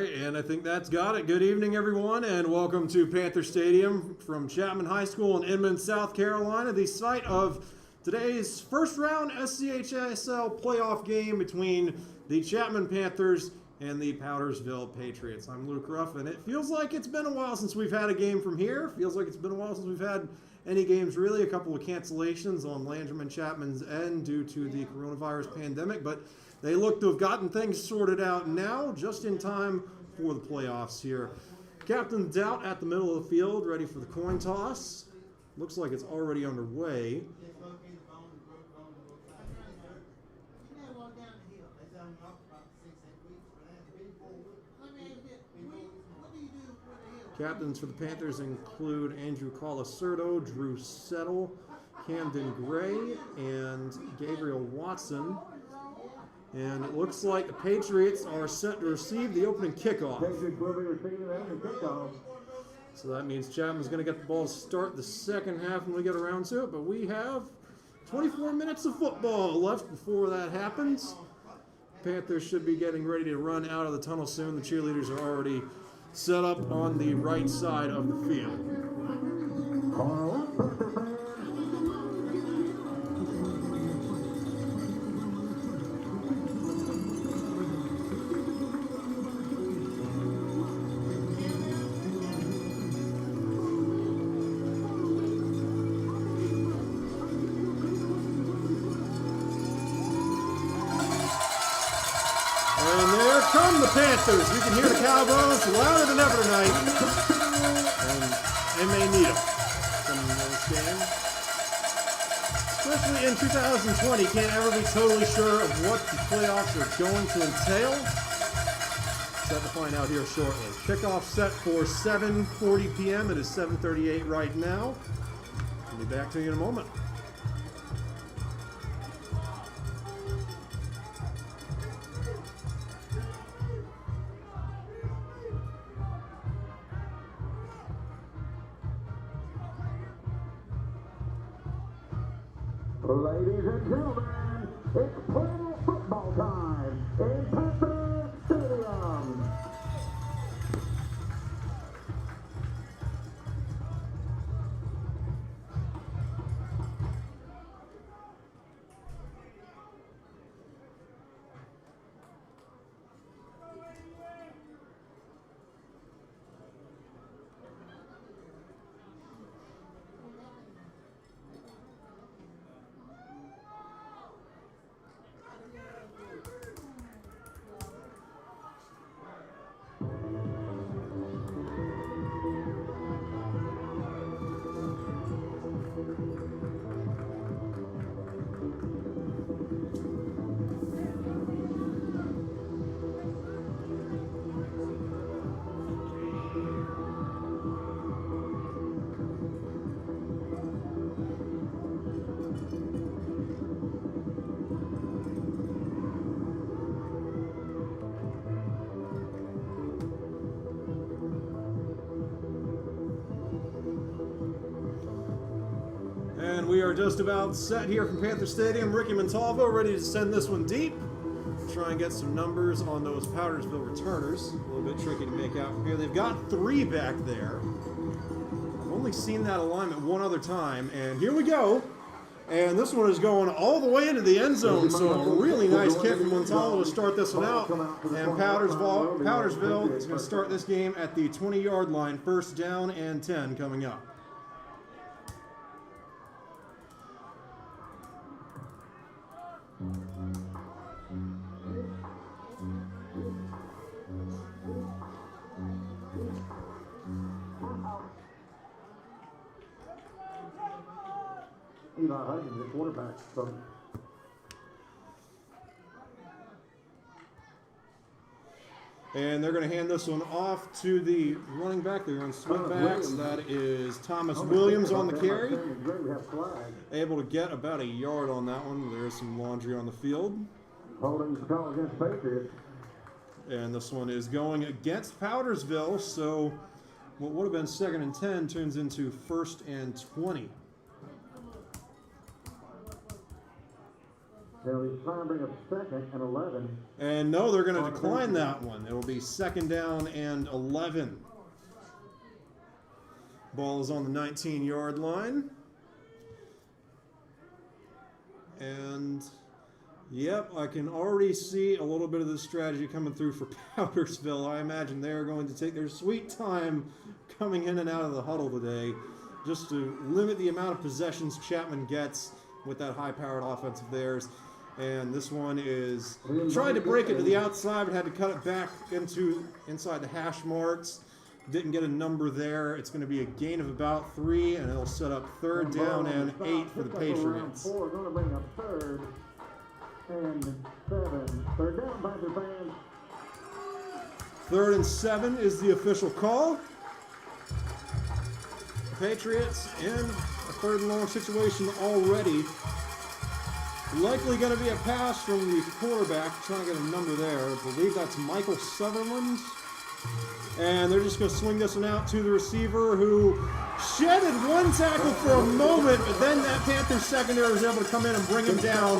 right, and I think that's got it. Good evening, everyone, and welcome to Panther Stadium from Chapman High School in Inman, South Carolina, the site of today's first round SCHSL playoff game between the Chapman Panthers and the Powdersville Patriots. I'm Luke Ruff, and it feels like it's been a while since we've had a game from here. Feels like it's been a while since we've had any games, really. A couple of cancellations on Landrum and Chapman's end due to the coronavirus pandemic, but they look to have gotten things sorted out now, just in time for the playoffs here. Captain Doubt at the middle of the field, ready for the coin toss. Looks like it's already underway. Captains for the Panthers include Andrew Colacerdo, Drew Settle, Camden Gray, and Gabriel Watson. And it looks like the Patriots are set to receive the opening kickoff. So that means Chapman's going to get the ball to start the second half when we get around to it. But we have 24 minutes of football left before that happens. Panthers should be getting ready to run out of the tunnel soon. The cheerleaders are already set up on the right side of the field. Come the Panthers. You can hear the Cowboys louder than ever tonight. And they may need them in this game. Especially in 2020. Can't ever be totally sure of what the playoffs are going to entail. Set to find out here shortly. Kickoff set for 7:40 p.m. It is 7:38 right now. I'll be back to you in a moment. Ladies and gentlemen, it's Panther football time in Panther Stadium. And we are just about set here from Panther Stadium. Ricky Montalvo ready to send this one deep. Try and get some numbers on those Powdersville returners. A little bit tricky to make out from here. They've got 3 back there. I've only seen that alignment one other time. And here we go. And this one is going all the way into the end zone. So a really nice kick from Montalvo to start this one out. And Powdersville is going to start this game at the 20-yard line. First down and 10 coming up. Eli Huggins, the quarterback. So. And they're going to hand this one off to the running back. They're on swing backs. That is Thomas Williams on the carry. Able to get about a yard on that one. There's some laundry on the field. Holding the call against Patriots. And this one is going against Powdersville. So what would have been 2nd and 10 turns into 1st and 20. They'll be trying to bring up 2nd and 11. And no, they're going to decline that one. It will be 2nd down and 11. Ball is on the 19-yard line. And, yep, I can already see a little bit of this strategy coming through for Powdersville. I imagine they're going to take their sweet time coming in and out of the huddle today just to limit the amount of possessions Chapman gets with that high-powered offense of theirs. And this one is tried to break it to the outside, but had to cut it back inside the hash marks. Didn't get a number there. It's going to be a gain of about 3, and it'll set up 3rd down and 8 for the Patriots. 4 going to bring up 3rd and 7. 3rd down, Panther fans. 3rd and 7 is the official call. The Patriots in a 3rd and long situation already. Likely going to be a pass from the quarterback. Trying to get a number there. I believe that's Michael Sutherland. And they're just going to swing this one out to the receiver, who shedded one tackle for a moment, but then that Panthers secondary was able to come in and bring him down.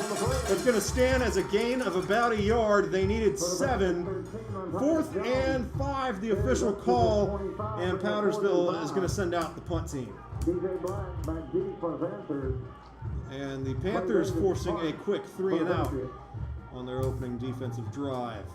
It's going to stand as a gain of about a yard. They needed 7. 4th and 5, the official call, and Powdersville is going to send out the punt team. DJ Black back deep for the Panthers. And the Panthers forcing a quick 3 and out on their opening defensive drive.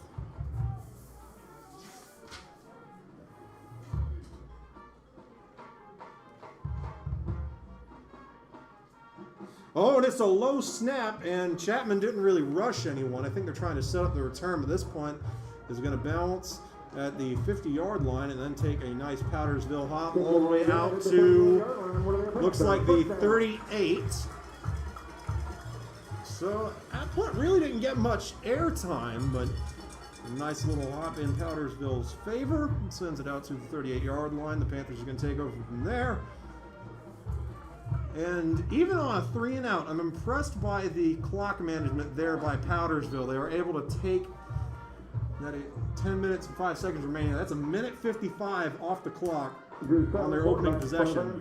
Oh, and it's a low snap, and Chapman didn't really rush anyone. I think they're trying to set up the return, but this punt is going to bounce at the 50-yard line and then take a nice Powdersville hop all the way out to, looks like the 38. So that punt really didn't get much airtime, but a nice little hop in Powdersville's favor. Sends it out to the 38-yard line. The Panthers are going to take over from there. And even on a 3 and out, I'm impressed by the clock management there by Powdersville. They were able to take that 10 minutes and 5 seconds remaining. That's a minute 55 off the clock on their opening possession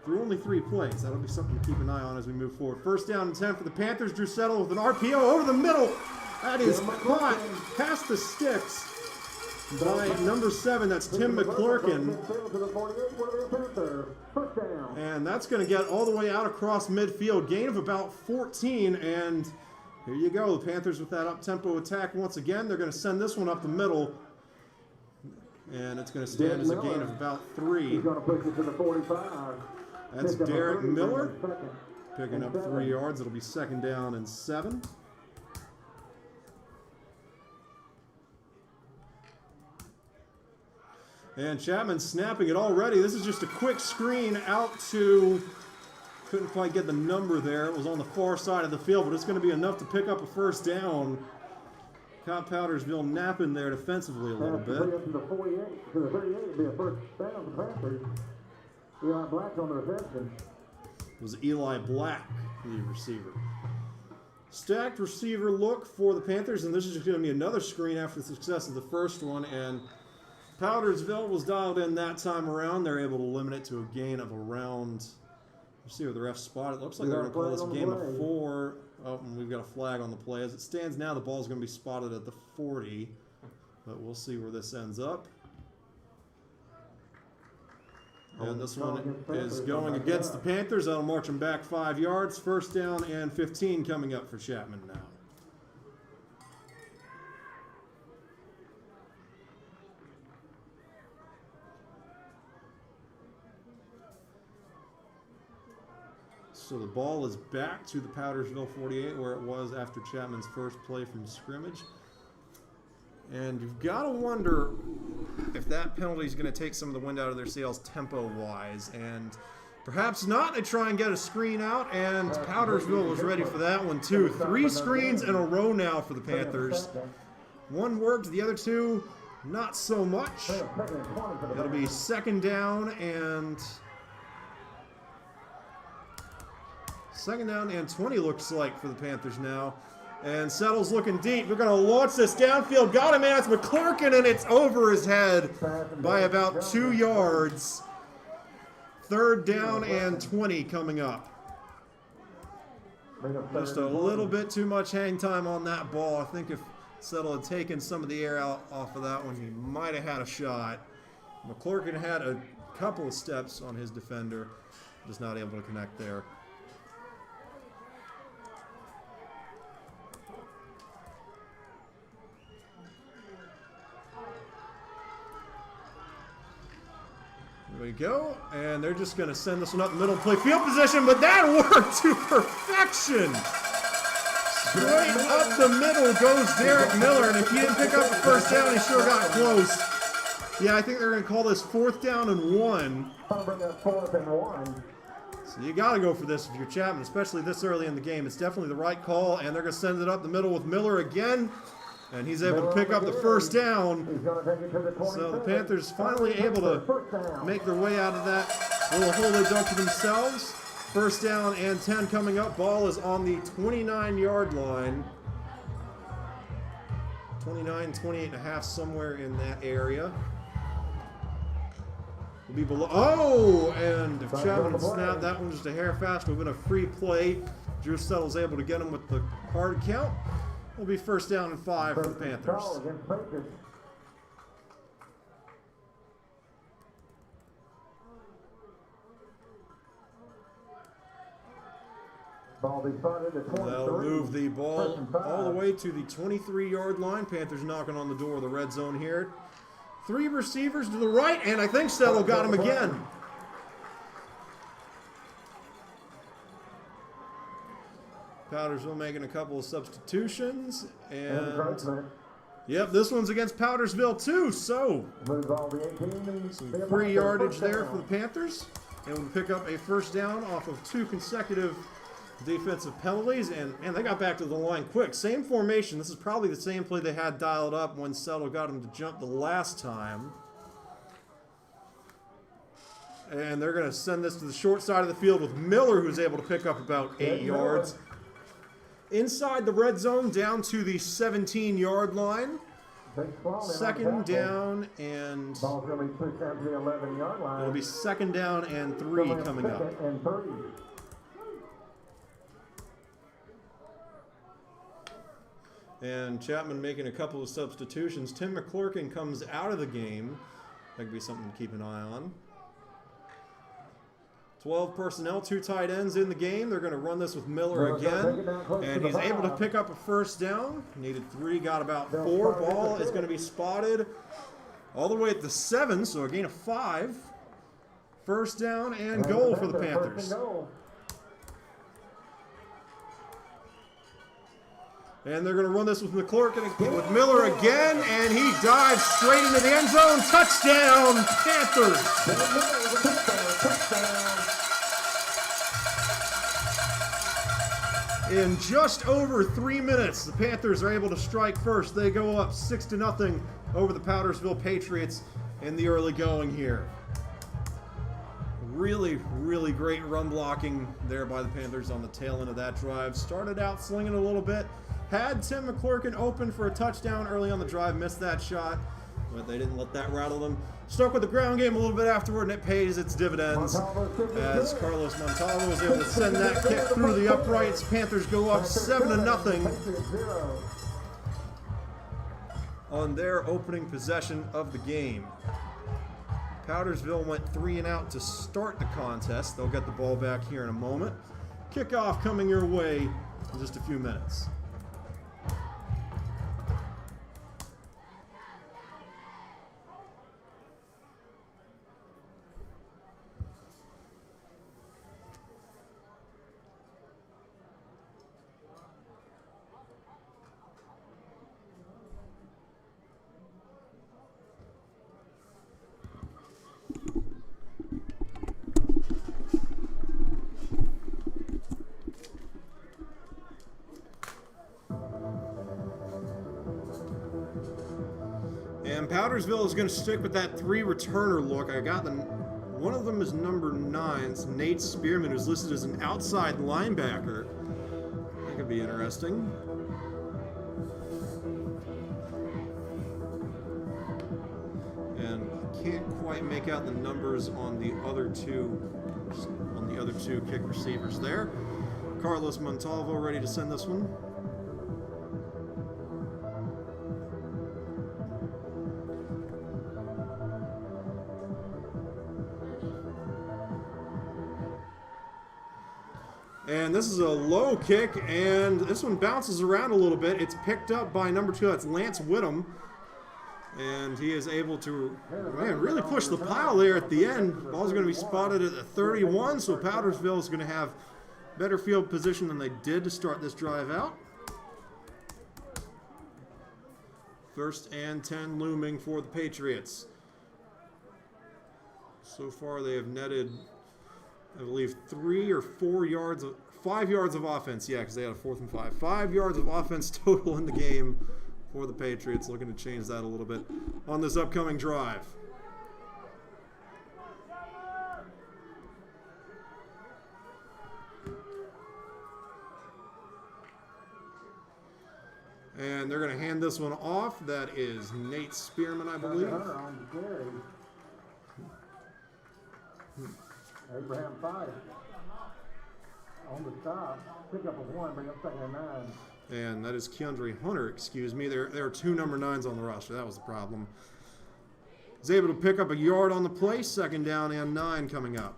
through only 3 plays. That'll be something to keep an eye on as we move forward. 1st down and 10 for the Panthers. Drew Settle with an RPO over the middle. That is caught past the sticks by number 7. That's Tim McClurkin. And that's going to get all the way out across midfield. Gain of about 14. And here you go. The Panthers with that up-tempo attack once again. They're going to send this one up the middle. And it's going to stand as a gain of about 3. He's going to push it to the 45. That's Derek Miller picking up 3 yards. It'll be 2nd down and 7. And Chapman snapping it already. This is just a quick screen out to, couldn't quite get the number there. It was on the far side of the field, but it's going to be enough to pick up a 1st down. Caught Powdersville napping there defensively a little bit. To the 48, to the 38 would be a 1st down for the Panthers. Eli Black on the reception. It was Eli Black, the receiver. Stacked receiver look for the Panthers, and this is just going to be another screen after the success of the first one. And Powdersville was dialed in that time around. They're able to limit it to a gain of around, let's see where the ref spot. It looks like they're going to call this a game of 4. Oh, and we've got a flag on the play. As it stands now, the ball is going to be spotted at the 40. But we'll see where this ends up. And this one is going against the Panthers. That'll march them back 5 yards. 1st down and 15 coming up for Chapman now. So the ball is back to the Powdersville 48 where it was after Chapman's first play from scrimmage. And you've got to wonder if that penalty is going to take some of the wind out of their sails tempo-wise. And perhaps not. They try and get a screen out, and Powdersville was ready for that one too. 3 screens in a row now for the Panthers. One worked, the other 2 not so much. It'll be 2nd down and 20 looks like for the Panthers now. And Settle's looking deep. They're going to launch this downfield. Got him, man. It's McClurkin, and it's over his head by about 2 yards. 3rd down and 20 coming up. Just a little bit too much hang time on that ball. I think if Settle had taken some of the air out off of that one, he might have had a shot. McClurkin had a couple of steps on his defender, just not able to connect there. There we go, and they're just going to send this one up the middle, play field position, but that worked to perfection. Straight up the middle goes Derek Miller, and if he didn't pick up the first down, he sure got close. Yeah, I think they're going to call this 4th down and 1. So you got to go for this if you're Chapman, especially this early in the game. It's definitely the right call, and they're going to send it up the middle with Miller again. And he's able to pick up the first down. So the Panthers finally able to make their way out of that little hole they dug for themselves. First down and 10 coming up. Ball is on the 29-yard line. 29, 28 and a half, somewhere in that area. Will be below. Oh, and if Chapman had snapped that one just a hair fast, it would have been a free play. Drew Settle's able to get him with the hard count. Will be first down and 5 for the Panthers. They'll move the ball all the way to the 23-yard line. Panthers knocking on the door of the red zone here. 3 receivers to the right, and I think Settle got him again. Powdersville making a couple of substitutions, and yep, this one's against Powdersville too, so some free yardage there for the Panthers, and we'll pick up a first down off of 2 consecutive defensive penalties, and they got back to the line quick. Same formation. This is probably the same play they had dialed up when Settle got him to jump the last time. And they're going to send this to the short side of the field with Miller, who's able to pick up about 8 yards. Inside the red zone, down to the 17-yard line. Second down, and it'll be second down and 3 coming up. And Chapman making a couple of substitutions. Tim McClurkin comes out of the game. That could be something to keep an eye on. 12 personnel, 2 tight ends in the game. They're going to run this with Miller again. And he's able to pick up a first down. Needed 3, got about 4. Ball is going to be spotted all the way at the 7, so a gain of 5. First down and goal for the Panthers. And they're going to run this with McClurkin, with Miller again, and he dives straight into the end zone. Touchdown, Panthers! In just over 3 minutes, the Panthers are able to strike first. They go up 6-0 over the Powdersville Patriots in the early going here. Really, really great run blocking there by the Panthers on the tail end of that drive. Started out slinging a little bit. Had Tim McClurkin open for a touchdown early on the drive. Missed that shot, but they didn't let that rattle them. Stuck with the ground game a little bit afterward, and it pays its dividends as Carlos Montalvo was able to send that kick through the uprights. Panthers go up 7-0 on their opening possession of the game. Powdersville went 3 and out to start the contest. They'll get the ball back here in a moment. Kickoff coming your way in just a few minutes. And Powdersville is going to stick with that 3 returner look. I got them. One of them is number 9. It's Nate Spearman, who's listed as an outside linebacker. That could be interesting. And can't quite make out the numbers on the other two kick receivers there. Carlos Montalvo ready to send this one. And this is a low kick, and this one bounces around a little bit. It's picked up by number 2, that's Lance Whittam. And he is able to, man, really push the pile there at the end. Ball's going to be spotted at the 31, so Powdersville is going to have better field position than they did to start this drive out. 1st and 10 looming for the Patriots. So far they have netted, I believe, 3 or 4 yards, 5 yards of offense. Yeah, because they had a 4th and 5. 5 yards of offense total in the game for the Patriots. Looking to change that a little bit on this upcoming drive. And they're going to hand this one off. That is Nate Spearman, I believe. Abraham 5 on the stop, pick up a 1, bring up 2nd and 9. And that is Keandre Hunter, excuse me. There are 2 number 9s on the roster. That was the problem. He's able to pick up a yard on the play. 2nd down and 9 coming up.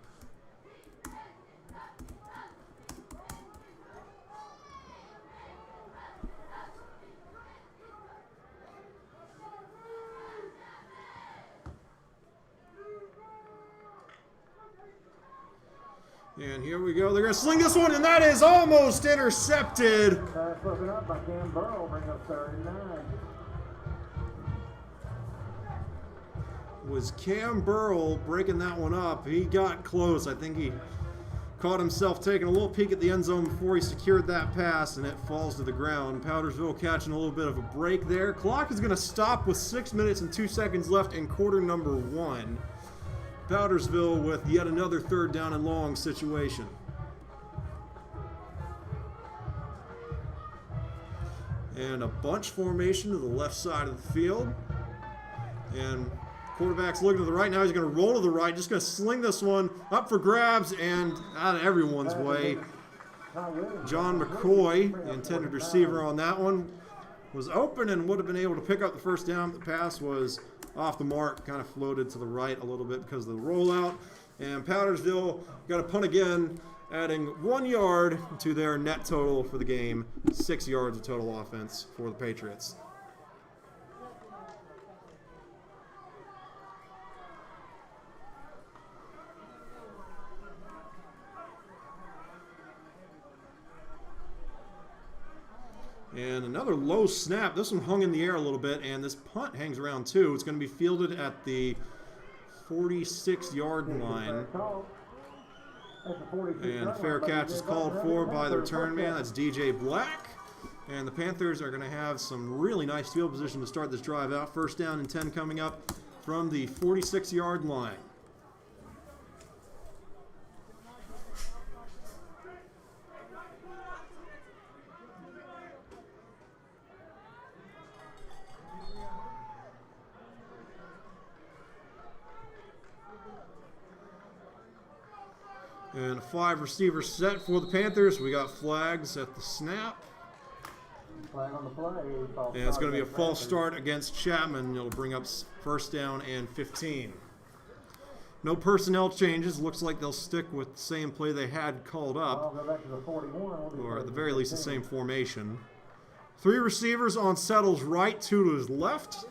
And here we go. They're going to sling this one, and that is almost intercepted. Pass broken up by Cam Burrow, bring up 3rd and 9. Was Cam Burrow breaking that one up? He got close. I think he caught himself taking a little peek at the end zone before he secured that pass, and it falls to the ground. Powdersville catching a little bit of a break there. Clock is going to stop with 6 minutes and 2 seconds left in quarter number 1. Powdersville with yet another 3rd down and long situation. And a bunch formation to the left side of the field. And quarterback's looking to the right now. He's going to roll to the right. Just going to sling this one up for grabs and out of everyone's way. John McCoy, the intended receiver on that one, was open and would have been able to pick up the 1st down. The pass was off the mark, kind of floated to the right a little bit because of the rollout. And Powdersville got a punt again, adding 1 yard to their net total for the game. 6 yards of total offense for the Patriots. And another low snap. This one hung in the air a little bit, and this punt hangs around too. It's going to be fielded at the 46-yard line. And a fair catch is called for by the return man. That's DJ Black. And the Panthers are going to have some really nice field position to start this drive out. 1st down and 10 coming up from the 46-yard line. And a 5 receiver set for the Panthers. We got flags at the snap. Flag on the play. And it's going to be a false start against Chapman. It'll bring up 1st down and 15. No personnel changes. Looks like they'll stick with the same play they had called up. Go back to the 41. Or at the very least the same formation. 3 receivers on Settle's right, 2 to his left.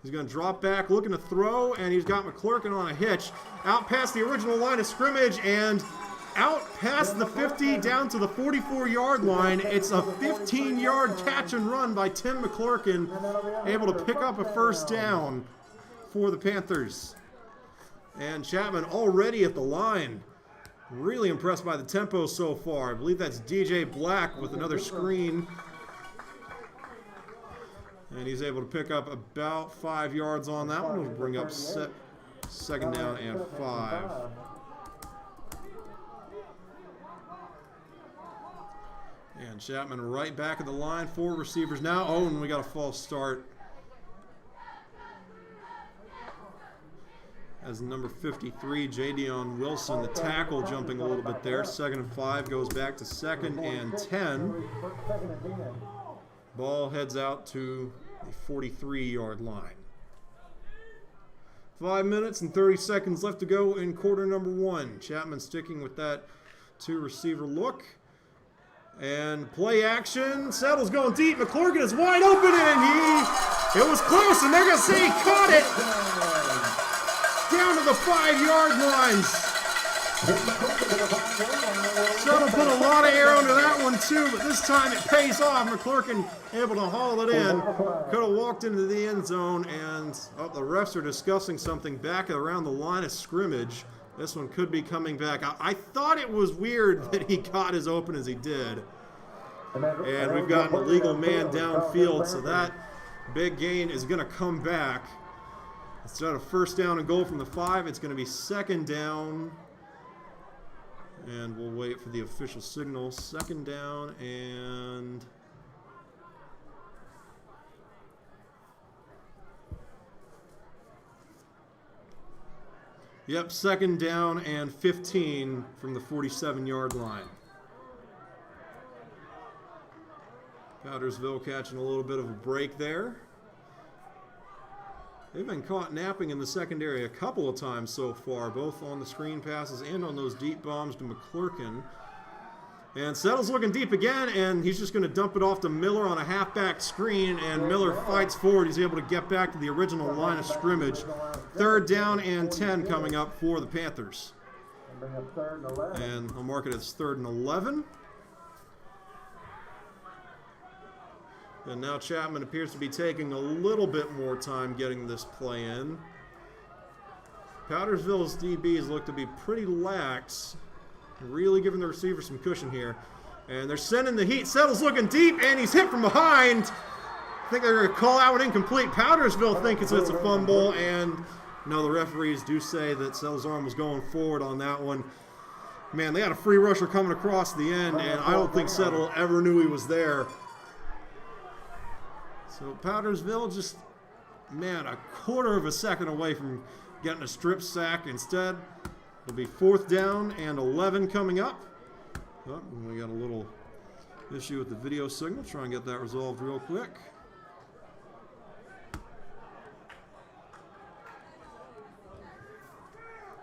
He's going to drop back, looking to throw, and he's got McClurkin on a hitch. Out past the original line of scrimmage and out past the 50 down to the 44-yard line. It's a 15-yard catch and run by Tim McClurkin, able to pick up a 1st down for the Panthers. And Chapman already at the line. Really impressed by the tempo so far. I believe that's DJ Black with another screen. And he's able to pick up about 5 yards on that one. We'll bring up 2nd down and 5. And Chapman right back at the line. 4 receivers now. Oh, and we got a false start. as number 53, Jadion Wilson, the tackle, jumping a little bit there. 2nd and 5 goes back to 2nd and 10. Ball heads out to the 43-yard line. 5 minutes and 30 seconds left to go in quarter number 1. Chapman sticking with that 2-receiver look. And play action. Settle's going deep. McClurkin is wide open, and it was close, and they're going to say he caught it. Down to the 5-yard lines. Settle put a lot of air under that one, too, but this time it pays off. McClurkin able to haul it in. Could have walked into the end zone, and the refs are discussing something back around the line of scrimmage. This one could be coming back. I thought it was weird that he got as open as he did. And we've got an illegal man downfield, so that big gain is going to come back. Instead of 1st down and goal from the 5, it's going to be 2nd down. And we'll wait for the official signal. 2nd down and... Yep, 2nd down and 15 from the 47-yard line. Powdersville catching a little bit of a break there. They've been caught napping in the secondary a couple of times so far, both on the screen passes and on those deep bombs to McClurkin. And Settle's looking deep again, and he's just going to dump it off to Miller on a halfback screen, and Miller fights forward. He's able to get back to the original line of scrimmage. 3rd down and 10 coming up for the Panthers. And I'll mark it as 3rd and 11. And now Chapman appears to be taking a little bit more time getting this play in. Powdersville's DBs look to be pretty lax, really giving the receiver some cushion here. And they're sending the heat. Settle's looking deep, and he's hit from behind. I think they're going to call out an incomplete. Powdersville thinks it's a fumble, and no, the referees do say that Settle's arm was going forward on that one. Man, they had a free rusher coming across the end, and I don't think Settle ever knew he was there. So Powdersville just, man, a quarter of a second away from getting a strip sack. Instead, it'll be 4th down and 11 coming up. Oh, we got a little issue with the video signal. Try and get that resolved real quick.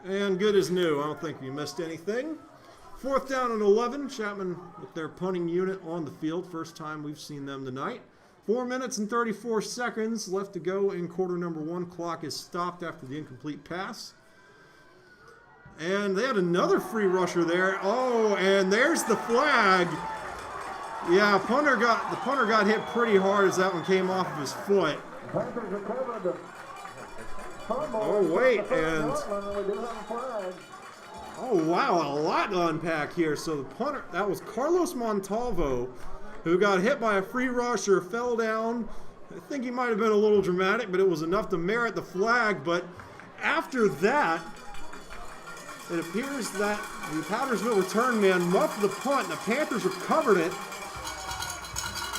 And good as new. I don't think we missed anything. 4th down and 11. Chapman with their punting unit on the field. First time we've seen them tonight. 4 minutes and 34 seconds left to go in quarter number 1. Clock is stopped after the incomplete pass. And they had another free rusher there. Oh, and there's the flag. Yeah, the punter got hit pretty hard as that one came off of his foot. Oh, wait, and... Oh, wow, a lot to unpack here. So the punter, that was Carlos Montalvo, who got hit by a free rusher, fell down. I think he might have been a little dramatic, but it was enough to merit the flag. But after that, it appears that the Powdersville return man muffed the punt. The Panthers recovered it.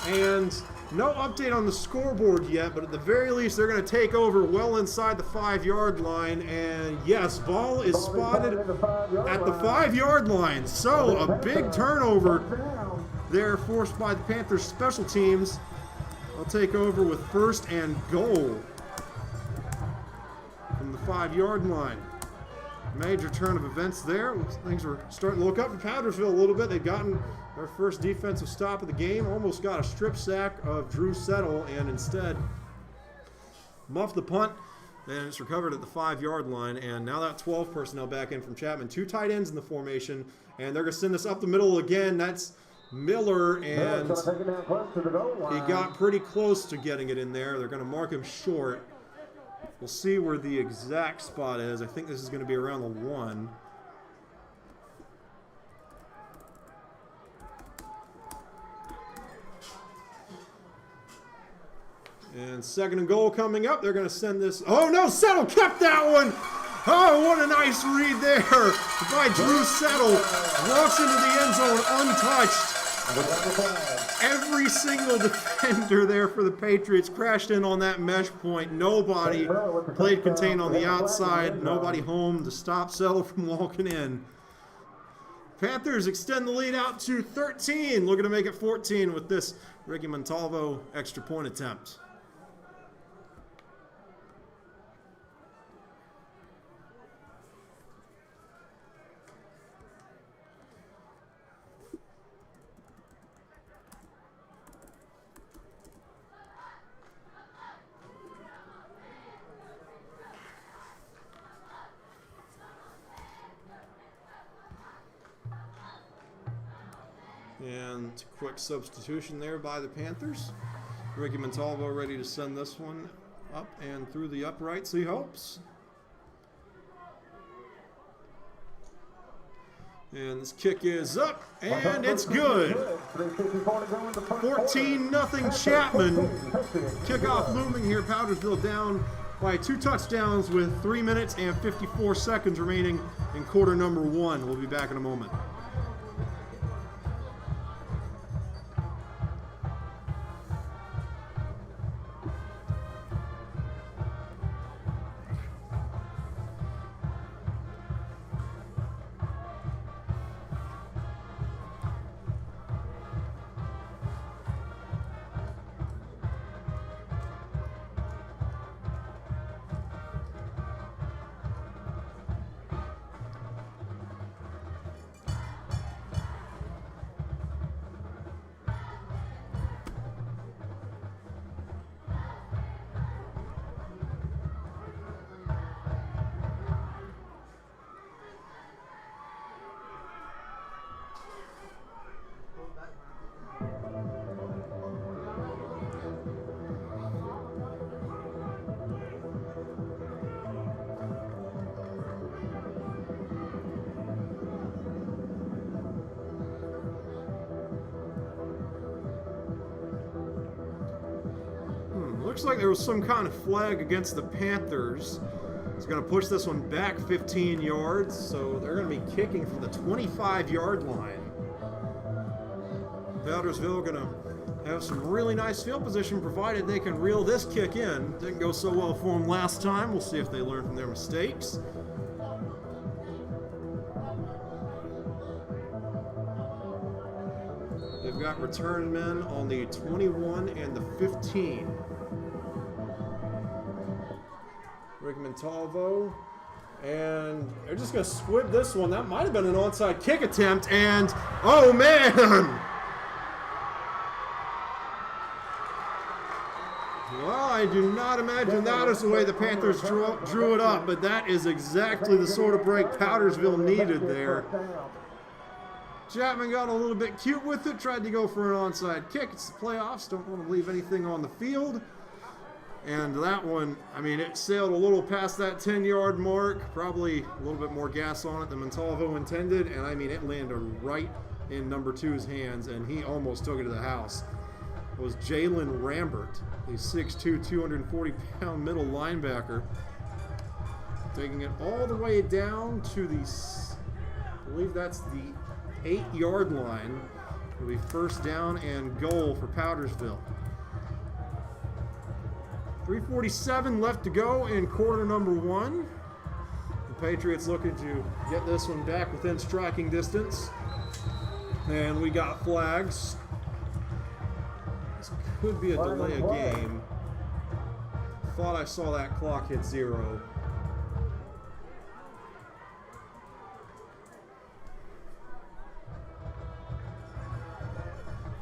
And no update on the scoreboard yet, but at the very least, they're going to take over well inside the 5-yard line. And yes, ball is spotted at the 5-yard line. So a big turnover there forced by the Panthers special teams. I'll take over with 1st and goal from the 5-yard line. Major turn of events there. Things are starting to look up for Powdersville a little bit. They've gotten their first defensive stop of the game. Almost got a strip sack of Drew Settle, and instead muffed the punt. And it's recovered at the 5-yard line. And now that 12 personnel back in from Chapman. 2 tight ends in the formation. And they're going to send this up the middle again. That's Miller, and he got pretty close to getting it in there. They're going to mark him short. We'll see where the exact spot is. I think this is going to be around the 1. And 2nd and goal coming up. They're going to send this. Oh, no, Settle kept that one. Oh, what a nice read there by Drew Settle. Walks into the end zone untouched. Every single defender there for the Patriots crashed in on that mesh point. Nobody played contain on the outside. Nobody home to stop Settle from walking in. Panthers extend the lead out to 13. Looking to make it 14 with this Ricky Montalvo extra point attempt. And quick substitution there by the Panthers. Ricky Montalvo ready to send this one up and through the uprights, he hopes. And this kick is up, and it's good. 14-0 Chapman. Kickoff looming here. Powdersville down by 2 touchdowns with 3 minutes and 54 seconds remaining in quarter number 1. We'll be back in a moment. Looks like there was some kind of flag against the Panthers. It's going to push this one back 15 yards, so they're going to be kicking from the 25-yard line. Powdersville going to have some really nice field position provided they can reel this kick in. Didn't go so well for them last time. We'll see if they learn from their mistakes. They've got return men on the 21 and the 15. Rick Montalvo, and they're just going to squib this one. That might have been an onside kick attempt, and oh man! Well, I do not imagine that is the way the Panthers drew it up, but that is exactly the sort of break Powdersville needed there. Chapman got a little bit cute with it, tried to go for an onside kick. It's the playoffs, don't want to leave anything on the field. And that one, I mean, it sailed a little past that 10-yard mark, probably a little bit more gas on it than Montalvo intended, and I mean, it landed right in number 2's hands, and he almost took it to the house. It was Jalen Rambert, the 6'2", 240-pound middle linebacker, taking it all the way down to the, I believe that's the 8-yard line. It'll be first down and goal for Powdersville. 3:47 left to go in quarter number 1. The Patriots looking to get this one back within striking distance. And we got flags. This could be a delay of game. Thought I saw that clock hit 0.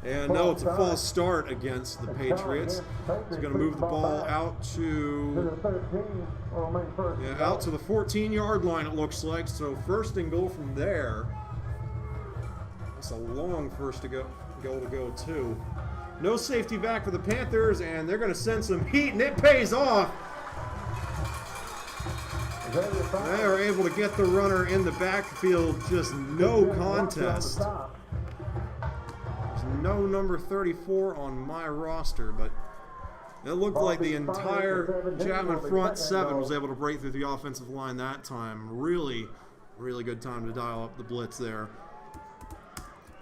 And no, it's a false start against the Patriots. It's going to move the ball out to out to the 14-yard line, it looks like. So first and goal from there. That's a long first goal to go too. No safety back for the Panthers, and they're going to send some heat, and it pays off. They are able to get the runner in the backfield, just no contest. No number 34 on my roster, but it looked like the entire Chapman front 7 was able to break through the offensive line that time. Really, really good time to dial up the blitz there.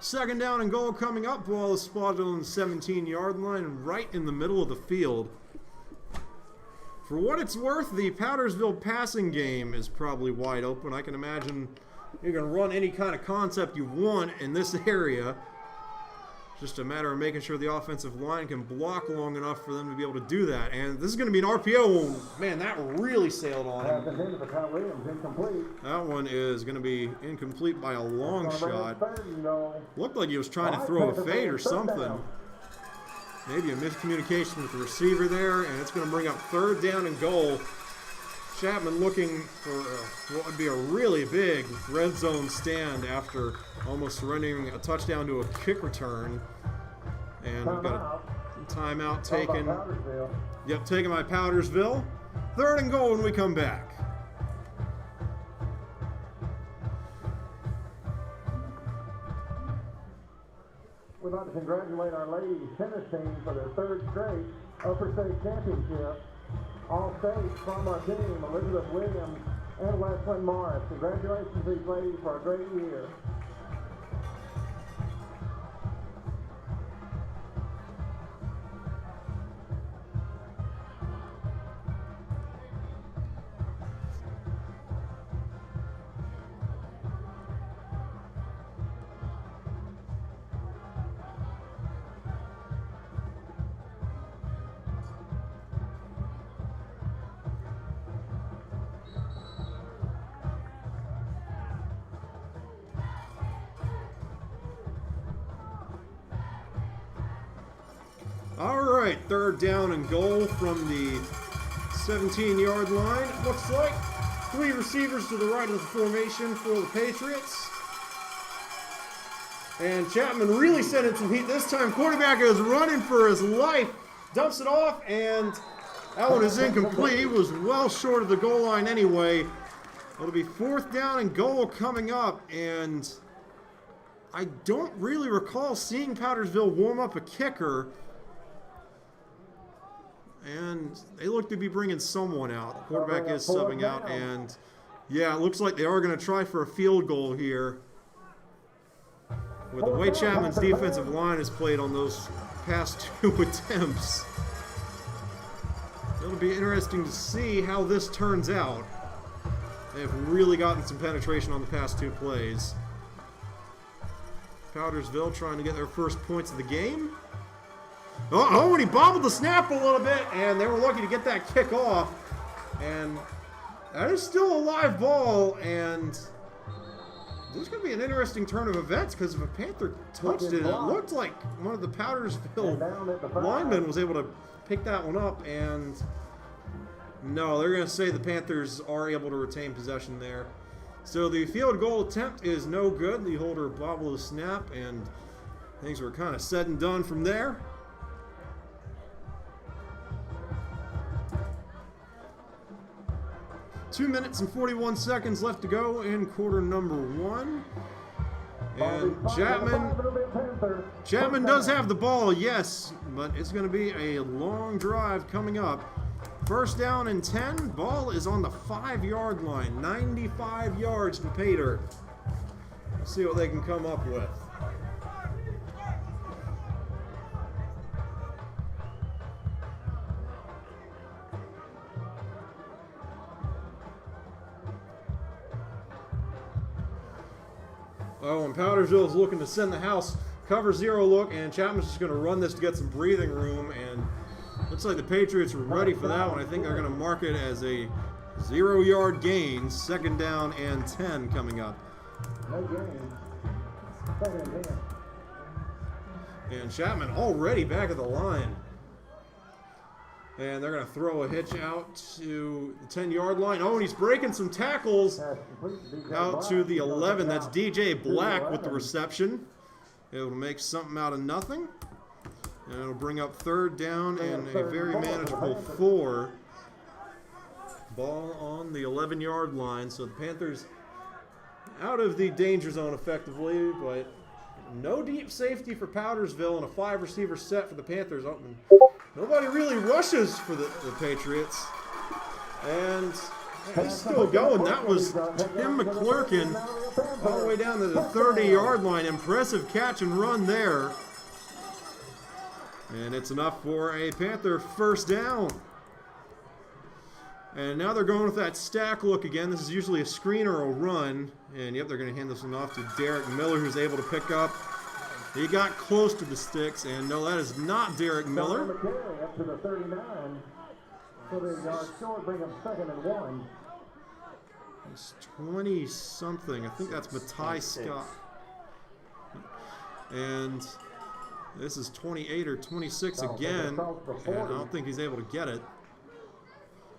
Second down and goal coming up. Ball is spotted on the 17-yard line, right in the middle of the field. For what it's worth, the Powdersville passing game is probably wide open. I can imagine you can run any kind of concept you want in this area. Just a matter of making sure the offensive line can block long enough for them to be able to do that. And this is going to be an RPO. Man, that really sailed on him. That one is going to be incomplete by a long shot. Looked like he was trying to throw a fade or something. Maybe a miscommunication with the receiver there, and it's going to bring up third down and goal. Chapman looking for what would be a really big red zone stand after almost surrendering a touchdown to a kick return. And we've got a timeout taken. Yep, taken by Powdersville. Third and goal when we come back. We'd like to congratulate our ladies tennis team for their third straight Upper State Championship. All states from our team, Elizabeth Williams and Westlyn Morris. Congratulations to these ladies for a great year. All right, third down and goal from the 17-yard line. Looks like three receivers to the right of the formation for the Patriots. And Chapman really sent in some heat this time. Quarterback is running for his life, dumps it off, and that one is incomplete. He was well short of the goal line anyway. It'll be fourth down and goal coming up, and I don't really recall seeing Powdersville warm up a kicker. And they look to be bringing someone out. The quarterback is subbing out, and yeah, it looks like they are going to try for a field goal here. With the way Chapman's defensive line has played on those past two attempts, it'll be interesting to see how this turns out. They've really gotten some penetration on the past two plays. Powdersville trying to get their first points of the game. Oh, and he bobbled the snap a little bit, and they were lucky to get that kick off. And that is still a live ball, and this is going to be an interesting turn of events because if a Panther touched it, it looked like one of the Powdersville linemen was able to pick that one up, and no, they're going to say the Panthers are able to retain possession there. So the field goal attempt is no good. The holder bobbled the snap, and things were kind of said and done from there. 2 minutes and 41 seconds left to go in quarter number one. And Chapman does have the ball, yes, but it's going to be a long drive coming up. First down and 10. Ball is on the 5-yard line. 95 yards to pay dirt. Let's see what they can come up with. Oh, and Powdersville is looking to send the house cover zero look, and Chapman's just going to run this to get some breathing room, and looks like the Patriots are ready for that one. I think they're going to mark it as a 0-yard gain, second down and 10 coming up. No gain. Second and 10. And Chapman already back at the line. And they're going to throw a hitch out to the 10-yard line. Oh, and he's breaking some tackles out to the 11. That's DJ Black with the reception. It'll make something out of nothing. And it'll bring up third down and a very manageable 4. Ball on the 11-yard line. So the Panthers out of the danger zone effectively, but no deep safety for Powdersville and a 5-receiver set for the Panthers. Nobody really rushes for the Patriots. And He's still going. That was Tim McClurkin all the way down to the 30-yard line. Impressive catch and run there. And it's enough for a Panther first down. And now they're going with that stack look again. This is usually a screen or a run. And yep, they're going to hand this one off to Derek Miller, who's able to pick up. He got close to the sticks, and no, that is not Derek Miller. Up to the 39. So the yard short, bring up 2nd and 1. It's 20-something. I think that's Matai Scott. And this is 28 or 26 again. And I don't think he's able to get it.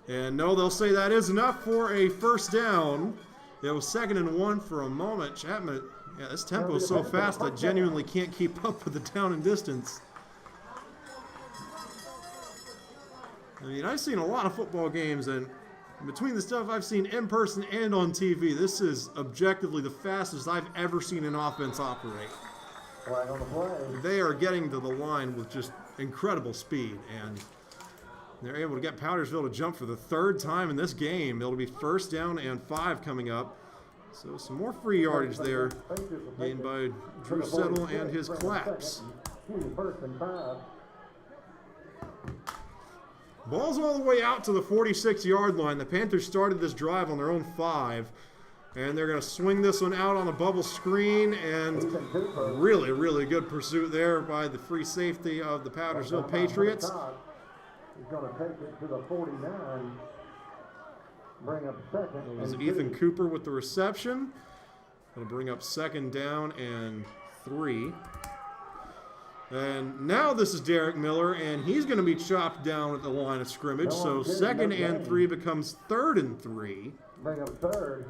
And no, they'll say that is enough for a first down. It was 2nd and 1 for a moment. Chapman, yeah, this tempo is so fast I genuinely can't keep up with the down and distance. I mean, I've seen a lot of football games, and between the stuff I've seen in person and on TV, this is objectively the fastest I've ever seen an offense operate. Flag on the play. They are getting to the line with just incredible speed, and they're able to get Powdersville to jump for the 3rd time in this game. It'll be 1st down and 5 coming up. So some more free yardage there gained by Drew Settle and his claps. 1st and 5. Ball's all the way out to the 46-yard line. The Panthers started this drive on their own 5. And they're going to swing this one out on a bubble screen. And really, really good pursuit there by the free safety of the Powdersville Patriots. He's going to take it to the 49. Bring up 2nd. It was Ethan Cooper with the reception. Going to bring up 2nd down and 3. And now this is Derek Miller, and he's going to be chopped down at the line of scrimmage. So 2nd and 3 becomes 3rd and 3. Bring up 3rd.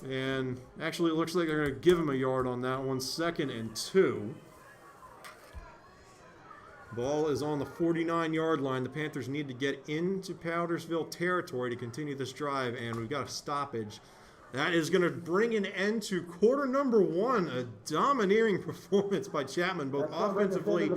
And actually it looks like they're going to give him a yard on that one. 2nd and 2. Ball is on the 49-yard line. The Panthers need to get into Powdersville territory to continue this drive, and we've got a stoppage. That is going to bring an end to quarter number 1. A domineering performance by Chapman, both offensively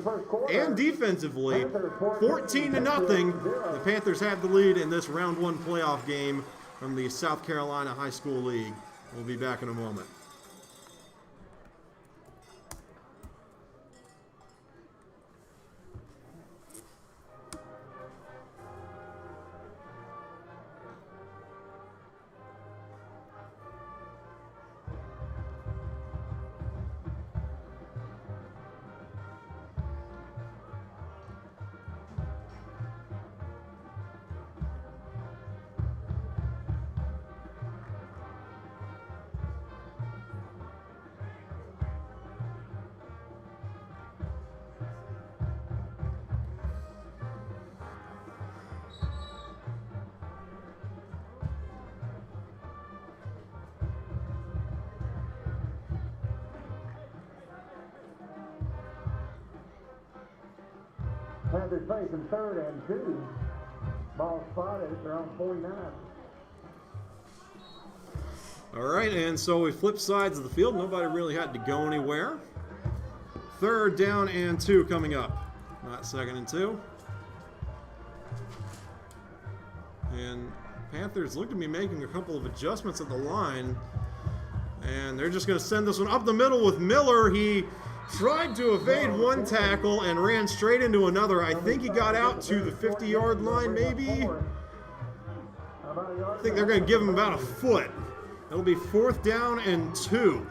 and defensively. 14-0. The Panthers have the lead in this round 1 playoff game from the South Carolina High School League. We'll be back in a moment. Panthers facing 3rd and 2. Ball spotted. They're on 49. All right, and so we flip sides of the field. Nobody really had to go anywhere. 3rd down and 2 coming up. Not 2nd and 2. And Panthers look to be making a couple of adjustments at the line. And they're just going to send this one up the middle with Miller. He tried to evade one tackle and ran straight into another. I think he got out to the 50-yard line, maybe. I think they're going to give him about a foot. It'll be 4th down and 2.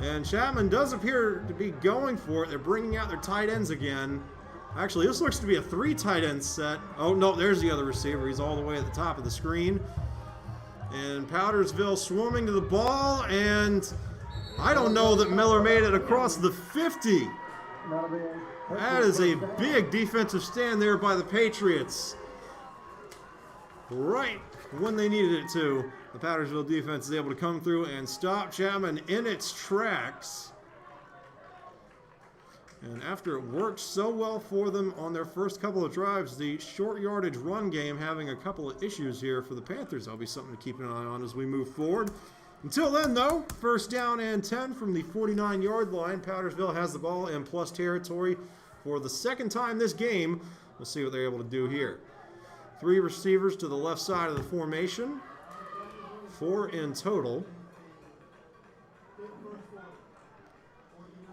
And Chapman does appear to be going for it. They're bringing out their tight ends again. Actually, this looks to be a 3 tight end set. Oh, no, there's the other receiver. He's all the way at the top of the screen. And Powdersville swarming to the ball, and I don't know that Miller made it across the 50. That is a big defensive stand there by the Patriots. Right when they needed it to. The Powdersville defense is able to come through and stop Chapman in its tracks. And after it worked so well for them on their first couple of drives, the short yardage run game having a couple of issues here for the Panthers. That'll be something to keep an eye on as we move forward. Until then, though, 1st down and 10 from the 49-yard line. Powdersville has the ball in plus territory for the 2nd time this game. We'll see what they're able to do here. 3 receivers to the left side of the formation. 4 in total.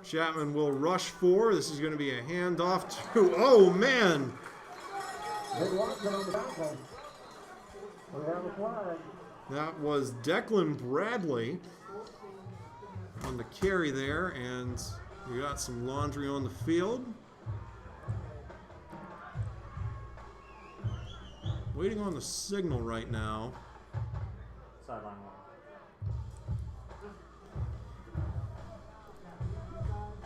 Chapman will rush 4. This is going to be a handoff to, oh man! That was Declan Bradley on the carry there, and we got some laundry on the field. Waiting on the signal right now. Sideline warning.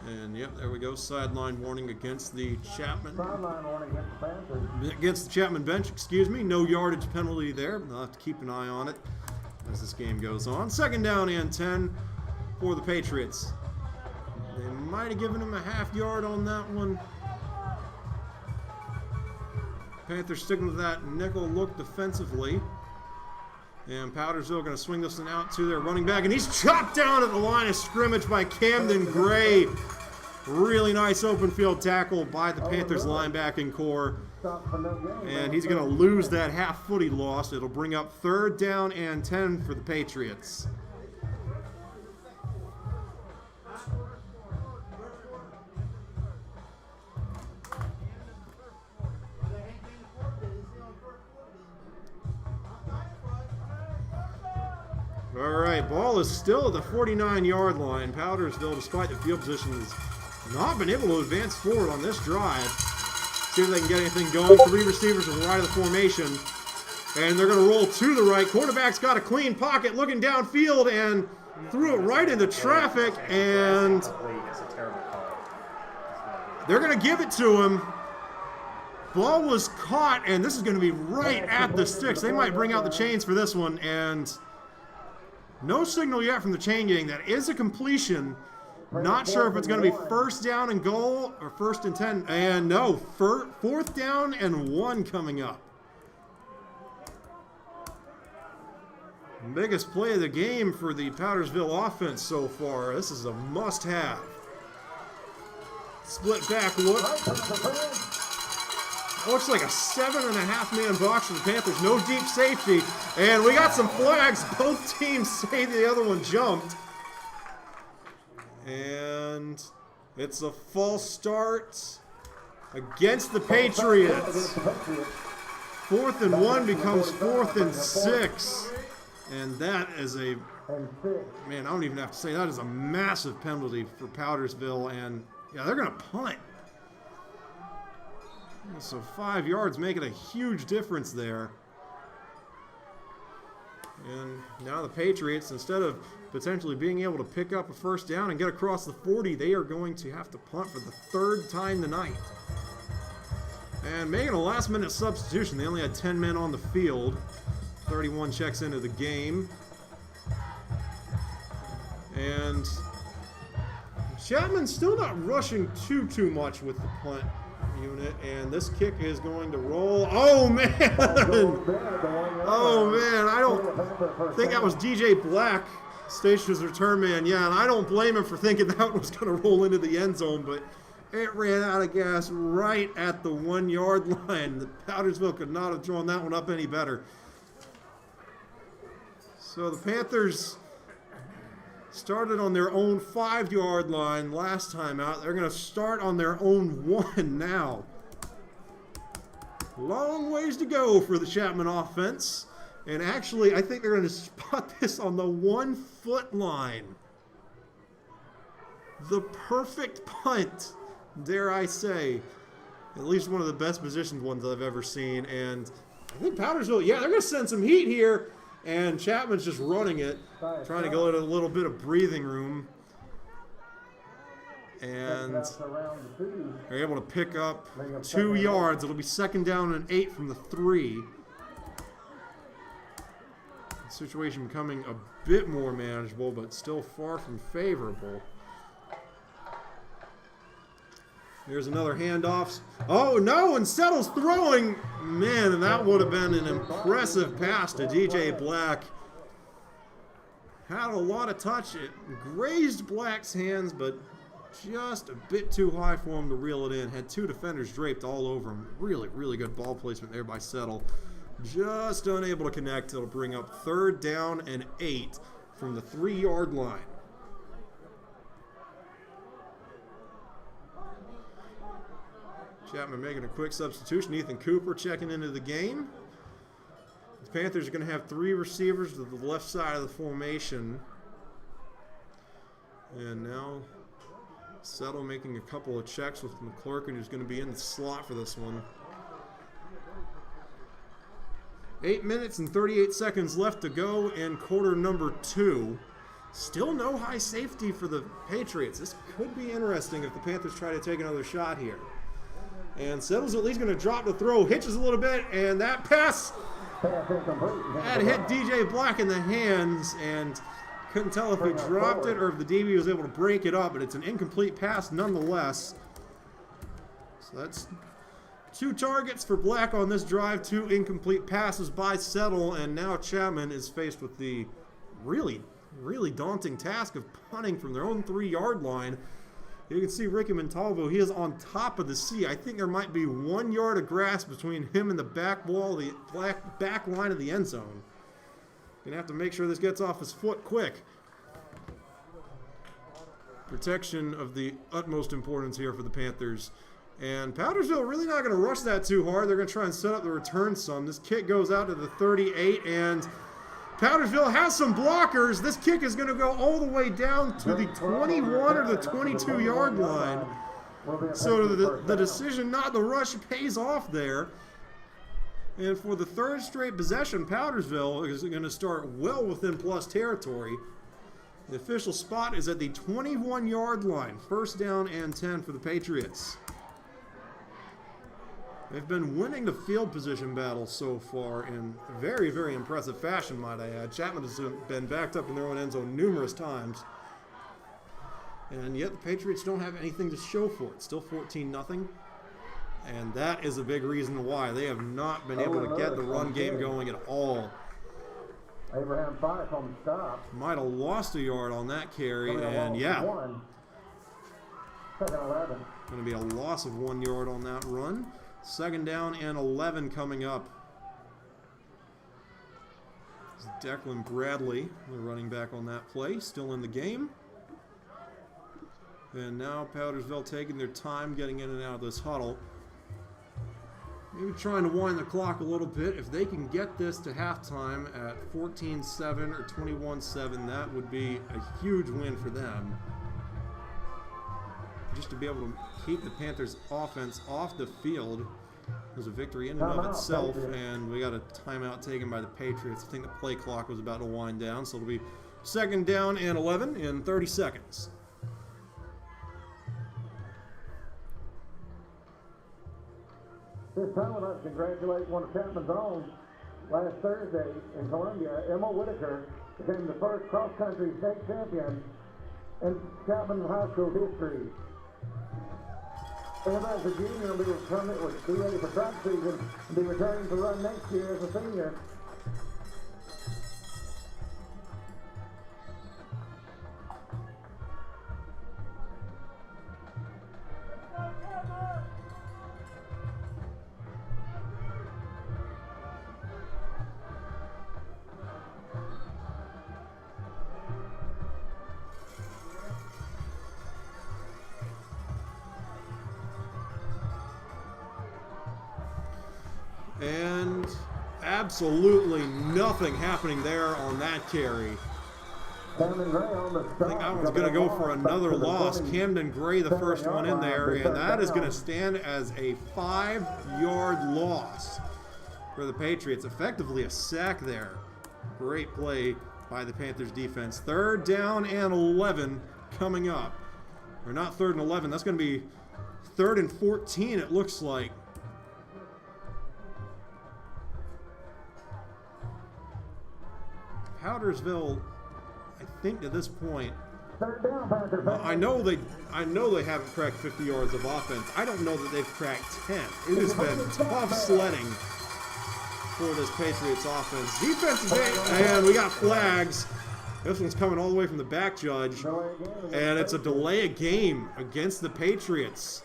And yep, there we go. Sideline warning against the Chapman. Sideline warning against the Panthers. Against the Chapman bench, excuse me. No yardage penalty there. I'll have to keep an eye on it as this game goes on. 2nd down and 10 for the Patriots. They might have given him a half yard on that one. Panthers sticking with that nickel look defensively. And Powdersville going to swing this one out to their running back. And he's chopped down at the line of scrimmage by Camden Gray. Really nice open field tackle by the Panthers linebacking core. And he's going to lose that half foot he lost. It'll bring up 3rd down and 10 for the Patriots. All right, ball is still at the 49-yard line. Powdersville, despite the field position, has not been able to advance forward on this drive. See if they can get anything going. 3 receivers to the right of the formation. And they're going to roll to the right. Quarterback's got a clean pocket, looking downfield, and threw it right into traffic. And they're going to give it to him. Ball was caught, and this is going to be right at the sticks. They might bring out the chains for this one, and no signal yet from the chain gang. That is a completion. Not sure if it's going to be 1st down and goal or 1st and 10. And no, 4th down and 1 coming up. Biggest play of the game for the Powdersville offense so far. This is a must-have. Split back look. Looks like a 7.5-man box for the Panthers. No deep safety. And we got some flags. Both teams say the other one jumped. And it's a false start against the Patriots. 4th and 1 becomes 4th and 6. And that is a, man, I don't even have to say, that is a massive penalty for Powdersville. And yeah, they're going to punt. So 5 yards making a huge difference there. And now the Patriots, instead of potentially being able to pick up a 1st down and get across the 40, they are going to have to punt for the 3rd time tonight. And making a last-minute substitution. They only had 10 men on the field. 31 checks into the game. And Chapman's still not rushing too much with the punt unit, and this kick is going to roll. Oh man! Oh man, I don't think that was DJ Black, Station's return man. Yeah, and I don't blame him for thinking that was going to roll into the end zone, but it ran out of gas right at the 1-yard line. The Powdersville could not have drawn that one up any better. So the Panthers started on their own 5-yard line last time out. They're going to start on their own 1 now. Long ways to go for the Chapman offense. And actually, I think they're going to spot this on the 1-foot line. The perfect punt, dare I say. At least one of the best positioned ones I've ever seen. And I think Powdersville, yeah, they're going to send some heat here. And Chapman's just running it, trying to go at a little bit of breathing room. And they're able to pick up 2 yards. It'll be 2nd down and 8 from the 3. The situation becoming a bit more manageable, but still far from favorable. Here's another handoff. Oh, no, and Settle's throwing. Man, and that would have been an impressive pass to DJ Black. Had a lot of touch. It grazed Black's hands, but just a bit too high for him to reel it in. Had two defenders draped all over him. Really, really good ball placement there by Settle. Just unable to connect. It'll bring up 3rd down and 8 from the 3-yard line. Chapman making a quick substitution. Ethan Cooper checking into the game. The Panthers are going to have 3 receivers to the left side of the formation. And now Settle making a couple of checks with McClurkin, who's going to be in the slot for this one. 8 minutes and 38 seconds left to go in quarter number 2. Still no high safety for the Patriots. This could be interesting if the Panthers try to take another shot here. And Settle's at least going to drop the throw, hitches a little bit, and that pass had hit DJ Black in the hands, and couldn't tell if he dropped it or if the DB was able to break it up, but it's an incomplete pass nonetheless. So that's 2 targets for Black on this drive, 2 incomplete passes by Settle, and now Chapman is faced with the really daunting task of punting from their own 3-yard line. You can see Ricky Montalvo, he is on top of the sea. I think there might be 1 yard of grass between him and the back wall, the back line of the end zone. Gonna have to make sure this gets off his foot quick. Protection of the utmost importance here for the Panthers. And Powdersville really not going to rush that too hard. They're going to try and set up the return some. This kick goes out to the 38, and Powdersville has some blockers. This kick is going to go all the way down to the 21 or the 22-yard line. So the decision not to rush pays off there. And for the 3rd straight possession, Powdersville is going to start well within plus territory. The official spot is at the 21-yard line. 1st down and 10 for the Patriots. They've been winning the field position battle so far in very, very impressive fashion, might I add. Chapman has been backed up in their own end zone numerous times. And yet the Patriots don't have anything to show for it. Still 14-0. And that is a big reason why. They have not been able to get the run game going at all. Abraham Fife on the stop. Might have lost a yard on that carry, and yeah. 2nd 11. Going to be a loss of 1 yard on that run. 2nd down and 11 coming up. It's Declan Bradley, the running back on that play, still in the game. And now Powdersville taking their time getting in and out of this huddle. Maybe trying to wind the clock a little bit. If they can get this to halftime at 14-7 or 21-7, that would be a huge win for them. Just to be able to keep the Panthers offense off the field was a victory in and of itself, and we got a timeout taken by the Patriots. I think the play clock was about to wind down, so it'll be 2nd down and 11 in 30 seconds. This time I'd like to congratulate one of Chapman's own. Last Thursday in Columbia, Emma Whitaker became the first cross-country state champion in Chapman High School history. Emma, as a junior, will be ready for track season and be returning to run next year as a senior. And absolutely nothing happening there on that carry. I think that one's going to go for another loss. Camden Gray, the first one in there, and that is going to stand as a 5-yard loss for the Patriots. Effectively a sack there. Great play by the Panthers defense. 3rd down and 11 coming up. Or not 3rd and 11. That's going to be 3rd and 14, it looks like. Powdersville, I think at this point, I know they haven't cracked 50 yards of offense. I don't know that they've cracked 10. It has been tough sledding for this Patriots offense. Defensive, and we got flags. This one's coming all the way from the back judge. And it's a delay of game against the Patriots.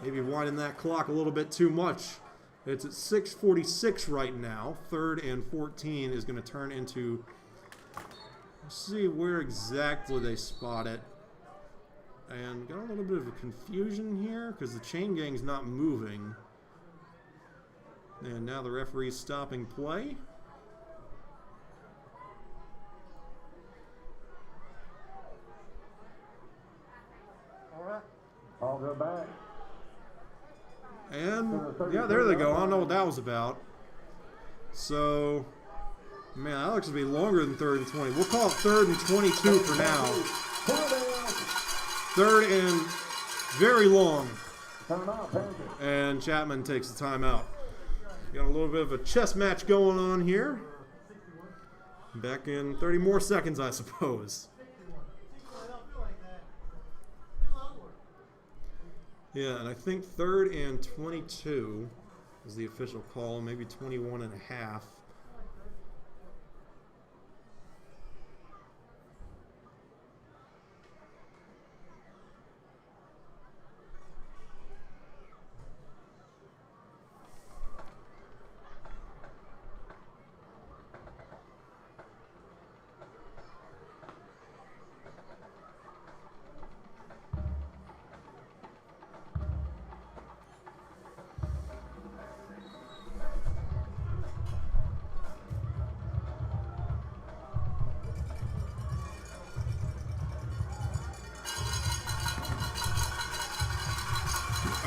Maybe winding that clock a little bit too much. It's at 6:46 right now. 3rd and 14 is going to turn into... Let's see where exactly they spot it. And got a little bit of a confusion here because the chain gang's not moving. And now the referee's stopping play. I'll go back. And, yeah, there they go. I don't know what that was about. So, man, that looks to be longer than 3rd and 20. We'll call it 3rd and 22 for now. 3rd and very long. And Chapman takes the timeout. Got a little bit of a chess match going on here. Back in 30 more seconds, I suppose. Yeah, and I think 3rd and 22 is the official call, maybe 21 and a half.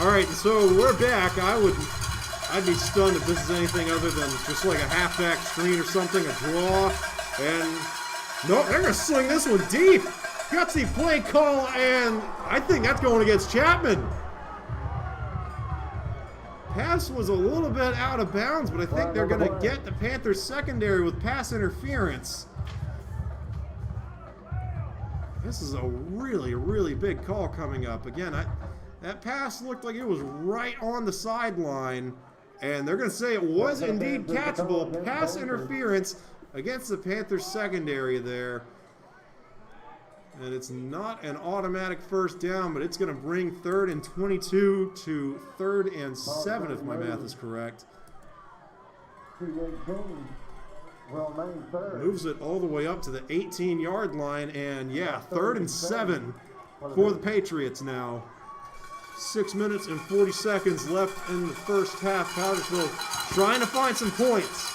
All right, so we're back. I'd be stunned if this is anything other than just like a halfback screen or something, a draw. And no, they're gonna sling this one deep. Gutsy play call, and I think that's going against Chapman. Pass was a little bit out of bounds, but I think they're gonna get the Panthers secondary with pass interference. This is a really, really big call coming up. Again, that pass looked like it was right on the sideline, and they're going to say it was indeed catchable. Pass interference against the Panthers secondary there. And it's not an automatic first down, but it's going to bring 3rd and 22 to 3rd and 7, if my math is correct. Moves it all the way up to the 18-yard line, and yeah, 3rd and 7 for the Patriots now. 6 minutes and 40 seconds left in the first half. Powdersville trying to find some points.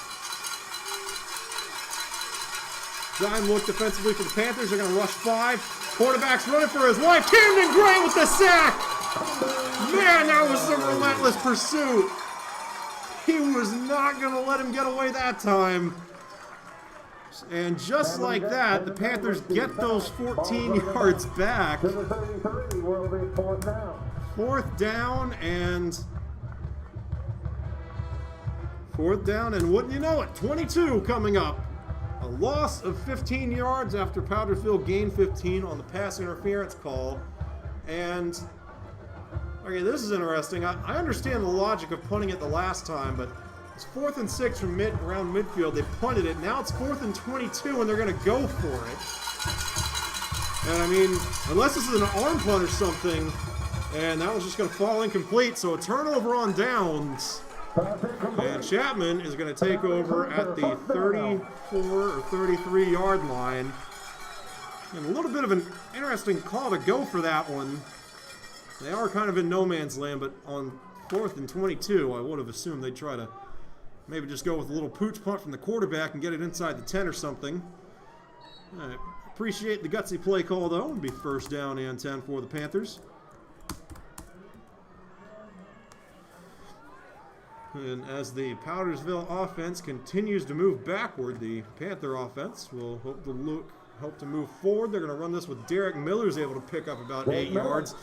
Dime look defensively for the Panthers. They're going to rush 5. Quarterback's running for his life. Camden Gray with the sack. Man, that was some relentless pursuit. He was not going to let him get away that time. And just like that, the Panthers get those 14 yards back. 4th down and wouldn't you know it, 22 coming up. A loss of 15 yards after Powdersville gained 15 on the pass interference call. And okay, this is interesting. I understand the logic of punting it the last time, but it's 4th and 6 from around midfield. They punted it. Now it's 4th and 22, and they're going to go for it. And I mean, unless this is an arm punt or something. And that was just going to fall incomplete, so a turnover on downs. And Chapman is going to take over at the 34 or 33-yard line. And a little bit of an interesting call to go for that one. They are kind of in no man's land, but on 4th and 22, I would have assumed they'd try to maybe just go with a little pooch punt from the quarterback and get it inside the 10 or something. I appreciate the gutsy play call, though. It'll be 1st down and 10 for the Panthers. And as the Powdersville offense continues to move backward, the Panther offense will hope to move forward. They're going to run this with Derek Miller, who's able to pick up about 8 yards.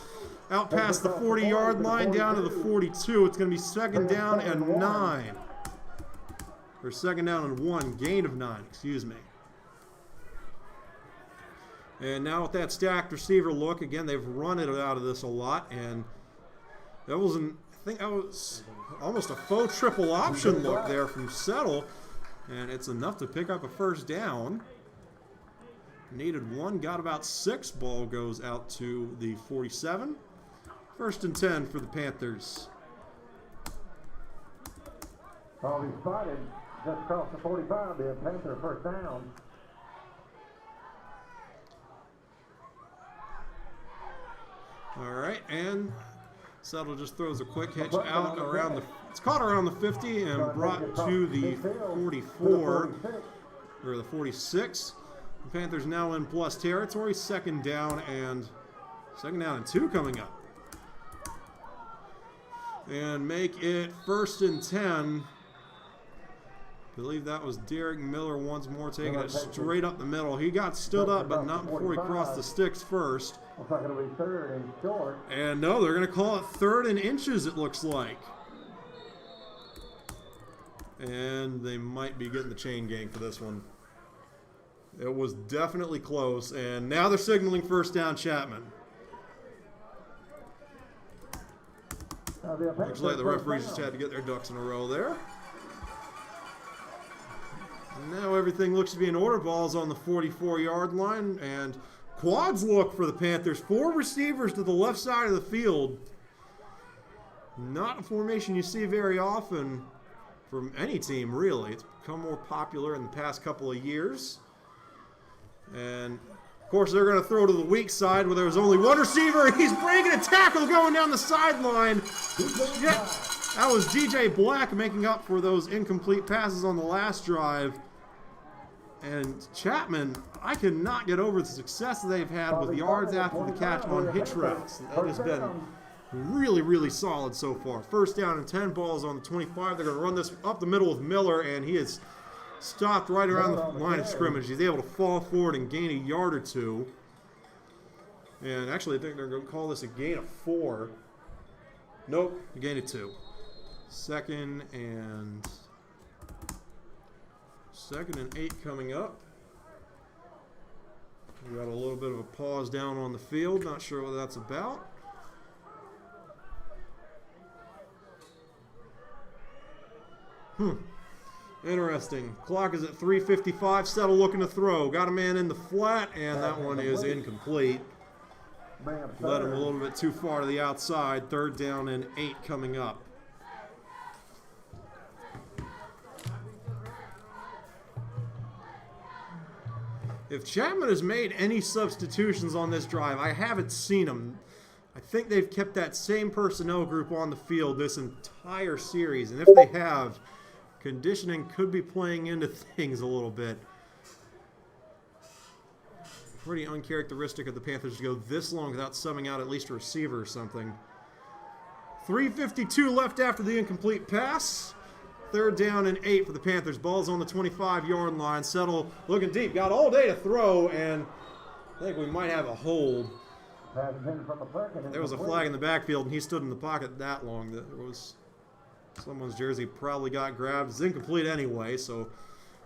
Out past the 40-yard line, down to the 42. It's going to be 2nd down and 9. Or 2nd down and 1. Gain of 9, excuse me. And now with that stacked receiver look, again, they've run it out of this a lot. And that wasn't... I think that was almost a faux triple option look there from Settle, and it's enough to pick up a 1st down. Needed 1, got about 6. Ball goes out to the 47. 1st and 10 for the Panthers. Ball is spotted just across the 45. The Panther first down. All right, and Settle just throws a quick hitch out around the. It's caught around the 50 and brought to the 44 or the 46. The Panthers now in plus territory. 2nd down and 2 coming up. And make it 1st and 10. I believe that was Derek Miller once more taking it straight up the middle. He got stood up, but not before he crossed the sticks first. Looks like it'll be 3rd and short. And no, they're going to call it 3rd and inches, it looks like. And they might be getting the chain gang for this one. It was definitely close, and now they're signaling 1st down Chapman. Looks like the referees just had to get their ducks in a row there. And now everything looks to be in order. Ball's on the 44-yard line, and quads look for the Panthers. 4 receivers to the left side of the field. Not a formation you see very often from any team, really. It's become more popular in the past couple of years. And, of course, they're going to throw to the weak side where there's only 1 receiver. He's breaking a tackle going down the sideline. Yeah, that was DJ Black making up for those incomplete passes on the last drive. And Chapman, I cannot get over the success they've had with yards after the catch on hitch routes. That has been really, really solid so far. 1st down and 10. Balls on the 25. They're going to run this up the middle with Miller, and he is stopped right around the line of scrimmage. He's able to fall forward and gain a yard or 2. And actually, I think they're going to call this a gain of 4. Nope, a gain of 2. 2nd and 8 coming up. We got a little bit of a pause down on the field. Not sure what that's about. Interesting. Clock is at 3:55. Settle looking to throw. Got a man in the flat, and that one is incomplete. Led him a little bit too far to the outside. 3rd down and 8 coming up. If Chapman has made any substitutions on this drive, I haven't seen them. I think they've kept that same personnel group on the field this entire series. And if they have, conditioning could be playing into things a little bit. Pretty uncharacteristic of the Panthers to go this long without subbing out at least a receiver or something. 3:52 left after the incomplete pass. 3rd down and 8 for the Panthers. Ball's on the 25-yard line. Settle looking deep. Got all day to throw, and I think we might have a hold. There was a flag in the backfield, and he stood in the pocket that long. There was someone's jersey probably got grabbed. It's incomplete anyway, so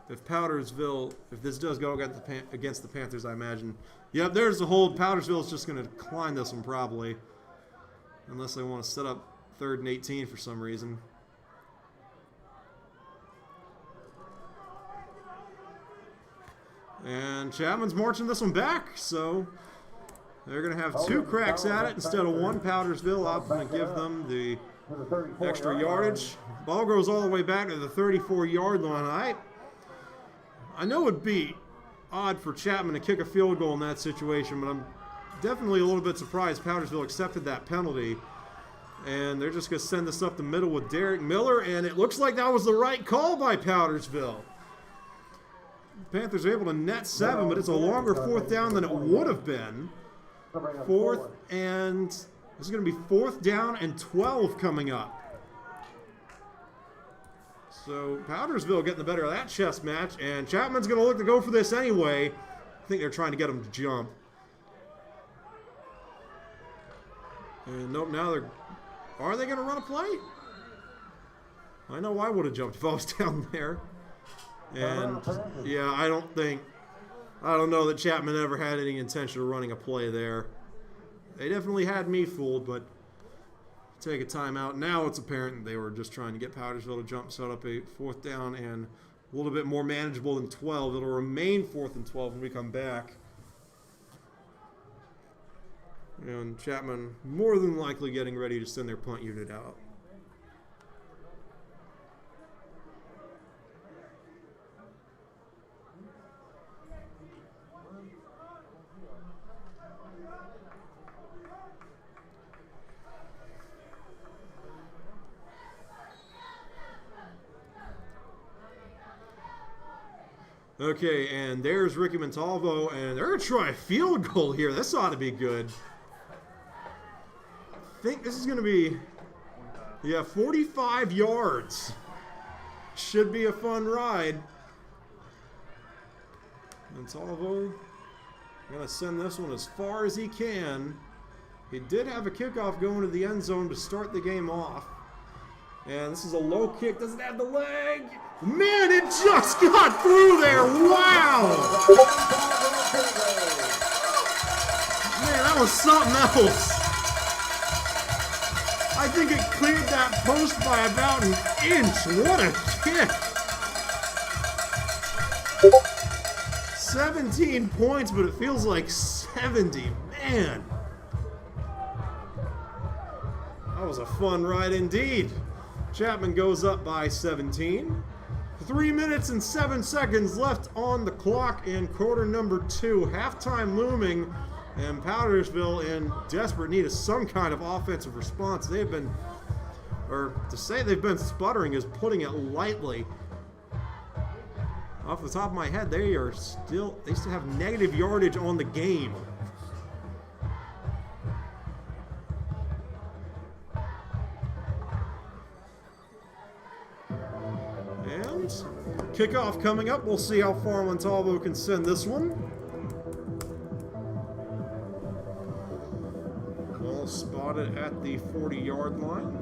if Powdersville, if this does go against the Panthers, I imagine. Yep, there's the hold. Powdersville's just going to decline this one probably, unless they want to set up 3rd and 18 for some reason. And Chapman's marching this one back, so they're going to have 2 cracks at it instead of 1. Powdersville opting to give them the extra yardage. Ball goes all the way back to the 34-yard line. I know it would be odd for Chapman to kick a field goal in that situation, but I'm definitely a little bit surprised Powdersville accepted that penalty. And they're just going to send this up the middle with Derek Miller, and it looks like that was the right call by Powdersville. Panthers are able to net 7, but it's a longer 4th down than it would have been. 4th and this is going to be 4th down and 12 coming up. So Powdersville getting the better of that chess match, and Chapman's going to look to go for this anyway. I think they're trying to get him to jump. And nope, now are they going to run a play? I know I would have jumped if I was down there. And yeah, I don't know that Chapman ever had any intention of running a play there. They definitely had me fooled, but take a timeout. Now it's apparent that they were just trying to get Powdersville to jump, set up a 4th down and a little bit more manageable than 12. It'll remain 4th and 12 when we come back. And Chapman more than likely getting ready to send their punt unit out. Okay, and there's Ricky Montalvo, and they're going to try a field goal here. This ought to be good. I think this is going to be, 45 yards. Should be a fun ride. Montalvo going to send this one as far as he can. He did have a kickoff going to the end zone to start the game off. And this is a low kick, doesn't have the leg. Man, it just got through there. Wow. Man, that was something else. I think it cleared that post by about an inch. What a kick. 17 points, but it feels like 70. Man. That was a fun ride indeed. Chapman goes up by 17. 3 minutes and 7 seconds left on the clock in quarter number 2. Halftime looming, and Powdersville in desperate need of some kind of offensive response. They've been, or to say they've been sputtering is putting it lightly. Off the top of my head, they still have negative yardage on the game. And kickoff coming up. We'll see how far Montalvo can send this one. Ball spotted at the 40-yard line.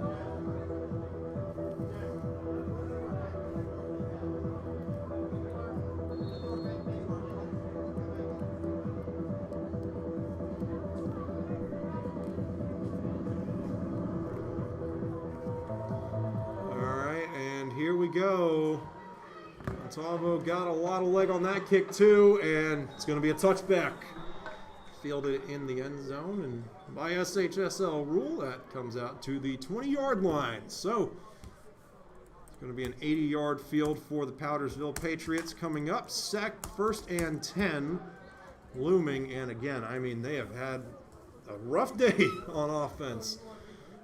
Here we go. Montalvo got a lot of leg on that kick too, and it's going to be a touchback. Fielded in the end zone, and by SHSL rule, that comes out to the 20-yard line. So it's going to be an 80-yard field for the Powdersville Patriots coming up. First and 10 looming, and again, I mean, they have had a rough day on offense.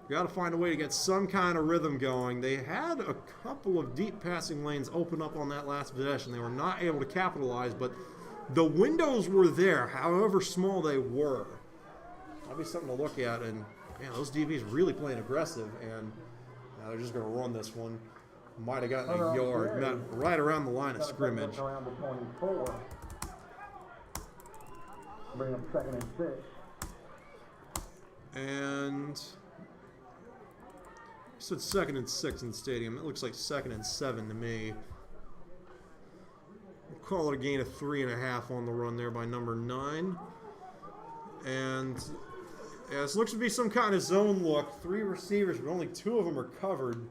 Got to find a way to get some kind of rhythm going. They had a couple of deep passing lanes open up on that last possession. They were not able to capitalize, but the windows were there, however small they were. That'll be something to look at. And man, those DBs really playing aggressive, and they're just going to run this one. Might have gotten a yard, not right around the line of scrimmage. Around the 24. Bring up 2nd and 6. And I said 2nd and 6 in the stadium. It looks like 2nd and 7 to me. We'll call it a gain of 3.5 on the run there by number 9. And yeah, this looks to be some kind of zone look. 3 receivers, but only 2 of them are covered.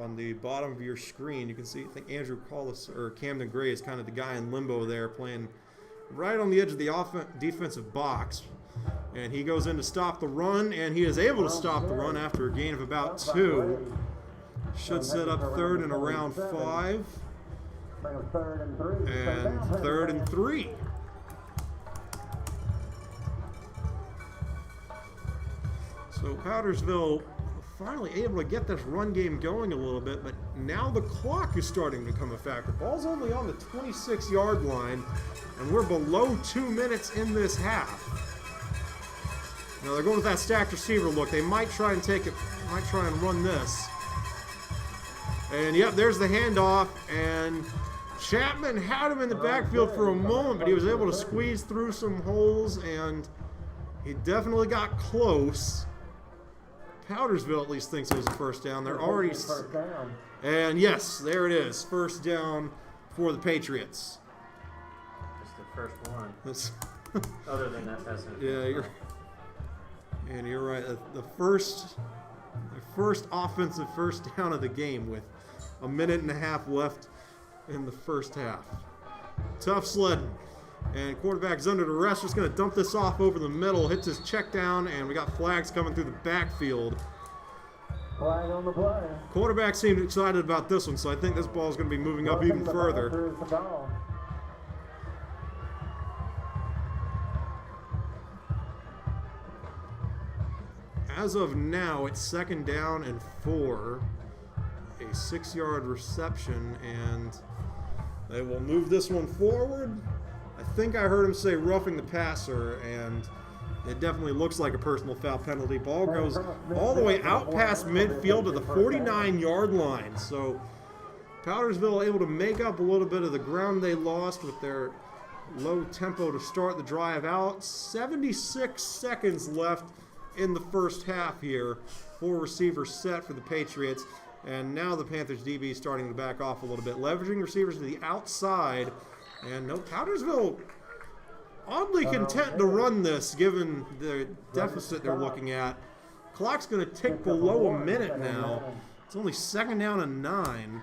On the bottom of your screen, you can see, I think Andrew Collis or Camden Gray is kind of the guy in limbo there, playing right on the edge of the defensive box. And he goes in to stop the run, and he is able to stop the run after a gain of about 2. Should set up 3rd and around 5. And 3rd and 3. So Powdersville finally able to get this run game going a little bit, but now the clock is starting to become a factor. Ball's only on the 26-yard line, and we're below 2 minutes in this half. Now they're going with that stacked receiver look. They might try and take it, might try and run this. And yep, there's the handoff, and Chapman had him in the backfield for a moment, but he was able to squeeze through some holes, and he definitely got close. Powdersville at least thinks it was a first down. They're already, and yes, there it is, first down for the Patriots. Just the first one. Other than that pass. Yeah, you're right. The first offensive first down of the game with a minute and a half left in the first half. Tough sledding. And quarterback's under the rest, just going to dump this off over the middle, hits his check down, and we got flags coming through the backfield. Flag on the play. Quarterback seemed excited about this one, so I think this ball is going to be moving up even further. As of now, it's 2nd down and 4. A 6-yard reception, and they will move this one forward. I think I heard him say roughing the passer, and it definitely looks like a personal foul penalty. Ball goes all the way out past midfield to the 49-yard line. So Powdersville able to make up a little bit of the ground they lost with their low tempo to start the drive out. 76 seconds left in the first half here. 4 receivers set for the Patriots. And now the Panthers DB is starting to back off a little bit, leveraging receivers to the outside. And no, Powdersville oddly content to run this given the deficit they're looking at. Clock's going to tick below a minute now. It's only 2nd down and 9.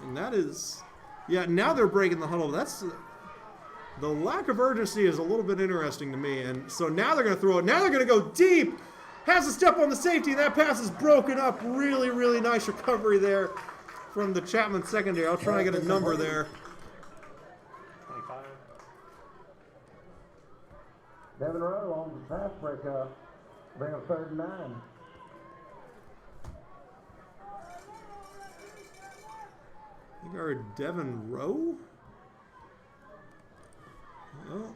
And that is, yeah, now they're breaking the huddle. That's the lack of urgency is a little bit interesting to me. And so now they're going to throw it. Now they're going to go deep. Has a step on the safety, and that pass is broken up. Really, really nice recovery there from the Chapman secondary. I'll try and get a number there. 25. Devin Rowe on the pass breakup. Bring up 3rd and 9. I think I heard Devin Rowe. Well,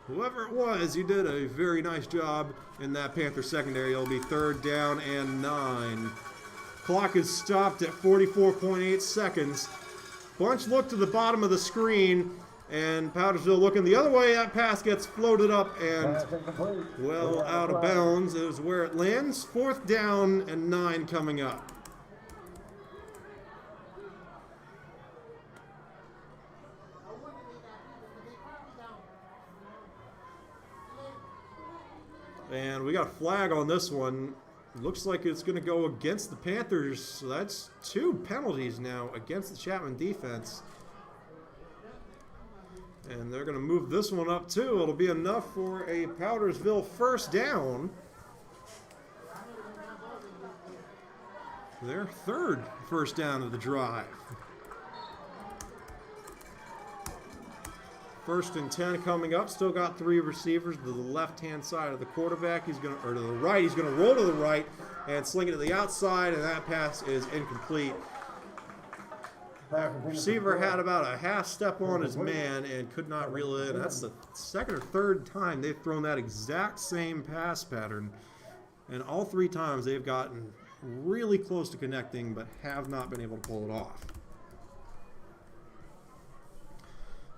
whoever it was, you did a very nice job in that Panther secondary. It'll be 3rd down and 9. Clock is stopped at 44.8 seconds. Bunch look to the bottom of the screen, and Powdersville looking the other way. That pass gets floated up and well out of bounds. It was where it lands. 4th down and 9 coming up. And we got a flag on this one. Looks like it's going to go against the Panthers. So that's 2 penalties now against the Chapman defense. And they're going to move this one up too. It'll be enough for a Powdersville 1st down. Their 3rd 1st down of the drive. 1st and 10 coming up. Still got 3 receivers to the left-hand side of the quarterback. He's going to, or to the right. He's going to roll to the right and sling it to the outside, and that pass is incomplete. That receiver had about a half step on his man and could not reel it in. That's the 2nd or 3rd time they've thrown that exact same pass pattern, and all 3 times they've gotten really close to connecting but have not been able to pull it off.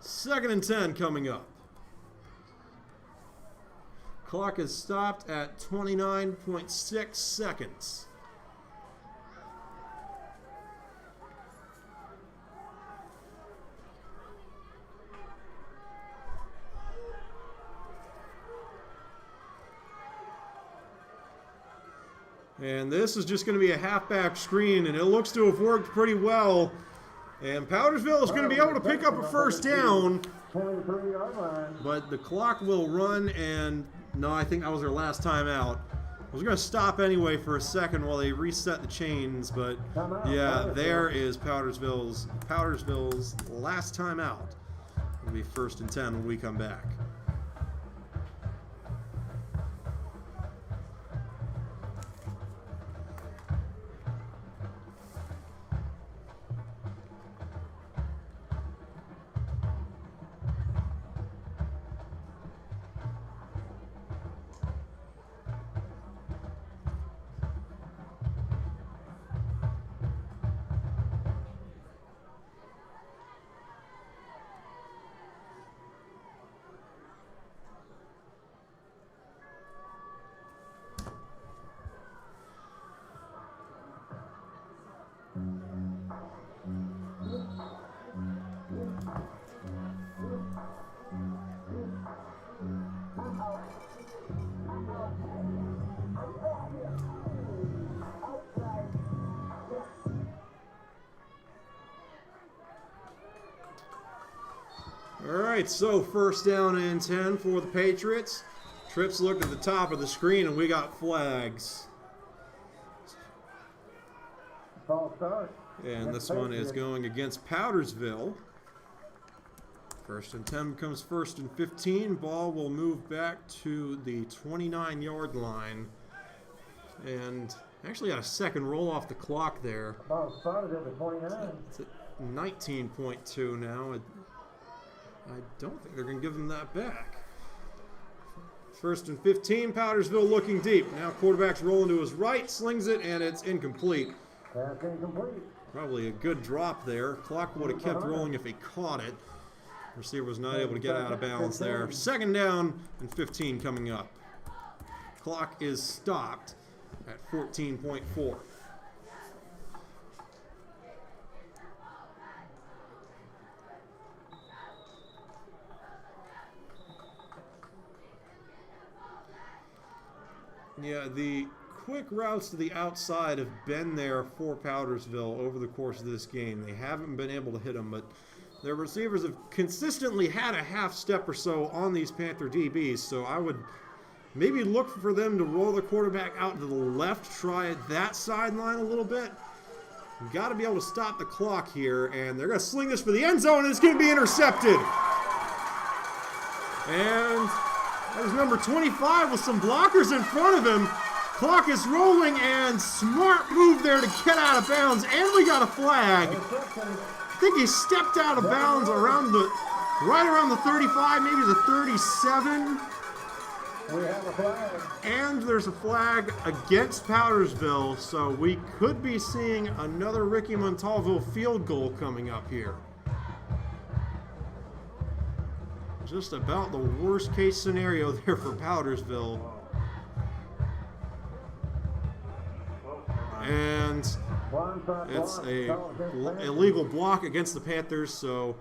2nd and 10 coming up. Clock is stopped at 29.6 seconds. And this is just going to be a halfback screen, and it looks to have worked pretty well. And Powdersville is going to be able to pick up a 1st down. 23-yard line. But the clock will run, and no, I think that was their last time out. I was going to stop anyway for a second while they reset the chains, but yeah, there is Powdersville's last time out. It'll be 1st and 10 when we come back. right, so first down and 10 for the Patriots. Trips looked at the top of the screen, and we got flags. False start. And this one is going against Powdersville. First and 10 becomes first and 15. Ball will move back to the 29-yard line. And actually got a second roll off the clock there. Ball started at the 29. It's at 19.2 now. I don't think they're going to give them that back. First and 15, Powdersville looking deep. Now quarterback's rolling to his right, slings it, and it's incomplete. Pass incomplete. Probably a good drop there. Clock would have kept rolling if he caught it. Receiver was not able to get out of bounds there. Second down and 15 coming up. Clock is stopped at 14.4. Yeah, the quick routes to the outside have been there for Powdersville over the course of this game. They haven't been able to hit them, but their receivers have consistently had a half step or so on these Panther DBs, so I would maybe look for them to roll the quarterback out to the left, try that sideline a little bit. You've got to be able to stop the clock here, and they're going to sling this for the end zone, and it's going to be intercepted. And there's number 25 with some blockers in front of him. Clock is rolling, and smart move there to get out of bounds, and we got a flag. I think he stepped out of bounds right around the 35, maybe the 37. We have a flag. And there's a flag against Powdersville, so we could be seeing another Ricky Montalvo field goal coming up here. Just about the worst case scenario there for Powdersville. And it's a illegal block against the Panthers, so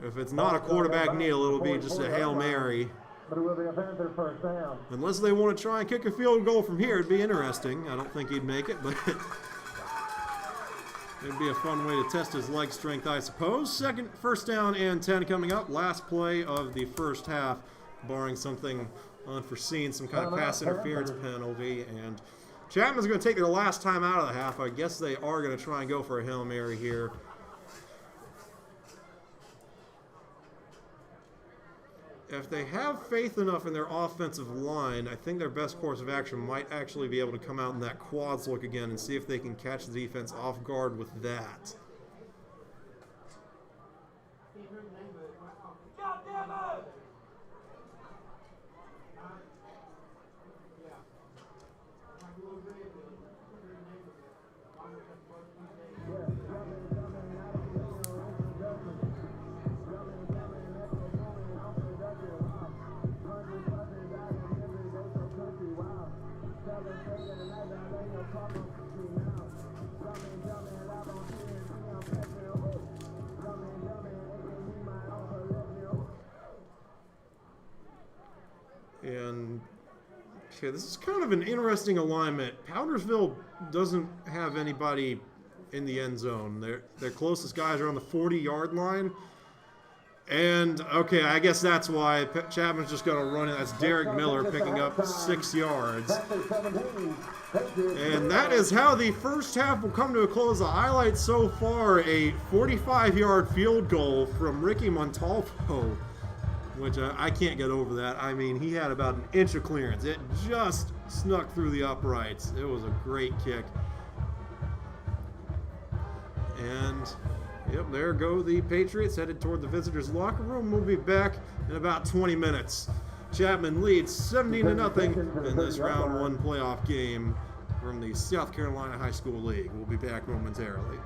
if it's not a quarterback kneel, it'll be just a Hail Mary. But it will be a Panther first down. Unless they want to try and kick a field goal from here, it'd be interesting. I don't think he'd make it, but it'd be a fun way to test his leg strength, I suppose. First down and 10 coming up. Last play of the first half, barring something unforeseen, some kind of pass interference penalty. And Chapman's going to take their last time out of the half. I guess they are going to try and go for a Hail Mary here. If they have faith enough in their offensive line, I think their best course of action might actually be able to come out in that quads look again and see if they can catch the defense off guard with that. And okay, this is kind of an interesting alignment. Powdersville doesn't have anybody in the end zone. Their closest guys are on the 40-yard line. And, okay, I guess that's why Chapman's just going to run it. That's Derek Miller picking up 6 yards. And that is how the first half will come to a close. The highlight so far, a 45-yard field goal from Ricky Montalvo, which I can't get over that. I mean, he had about an inch of clearance. It just snuck through the uprights. It was a great kick. And yep, there go the Patriots headed toward the visitors' locker room. We'll be back in about 20 minutes. Chapman leads 17-0 in this round 1 playoff game from the South Carolina High School League. We'll be back momentarily.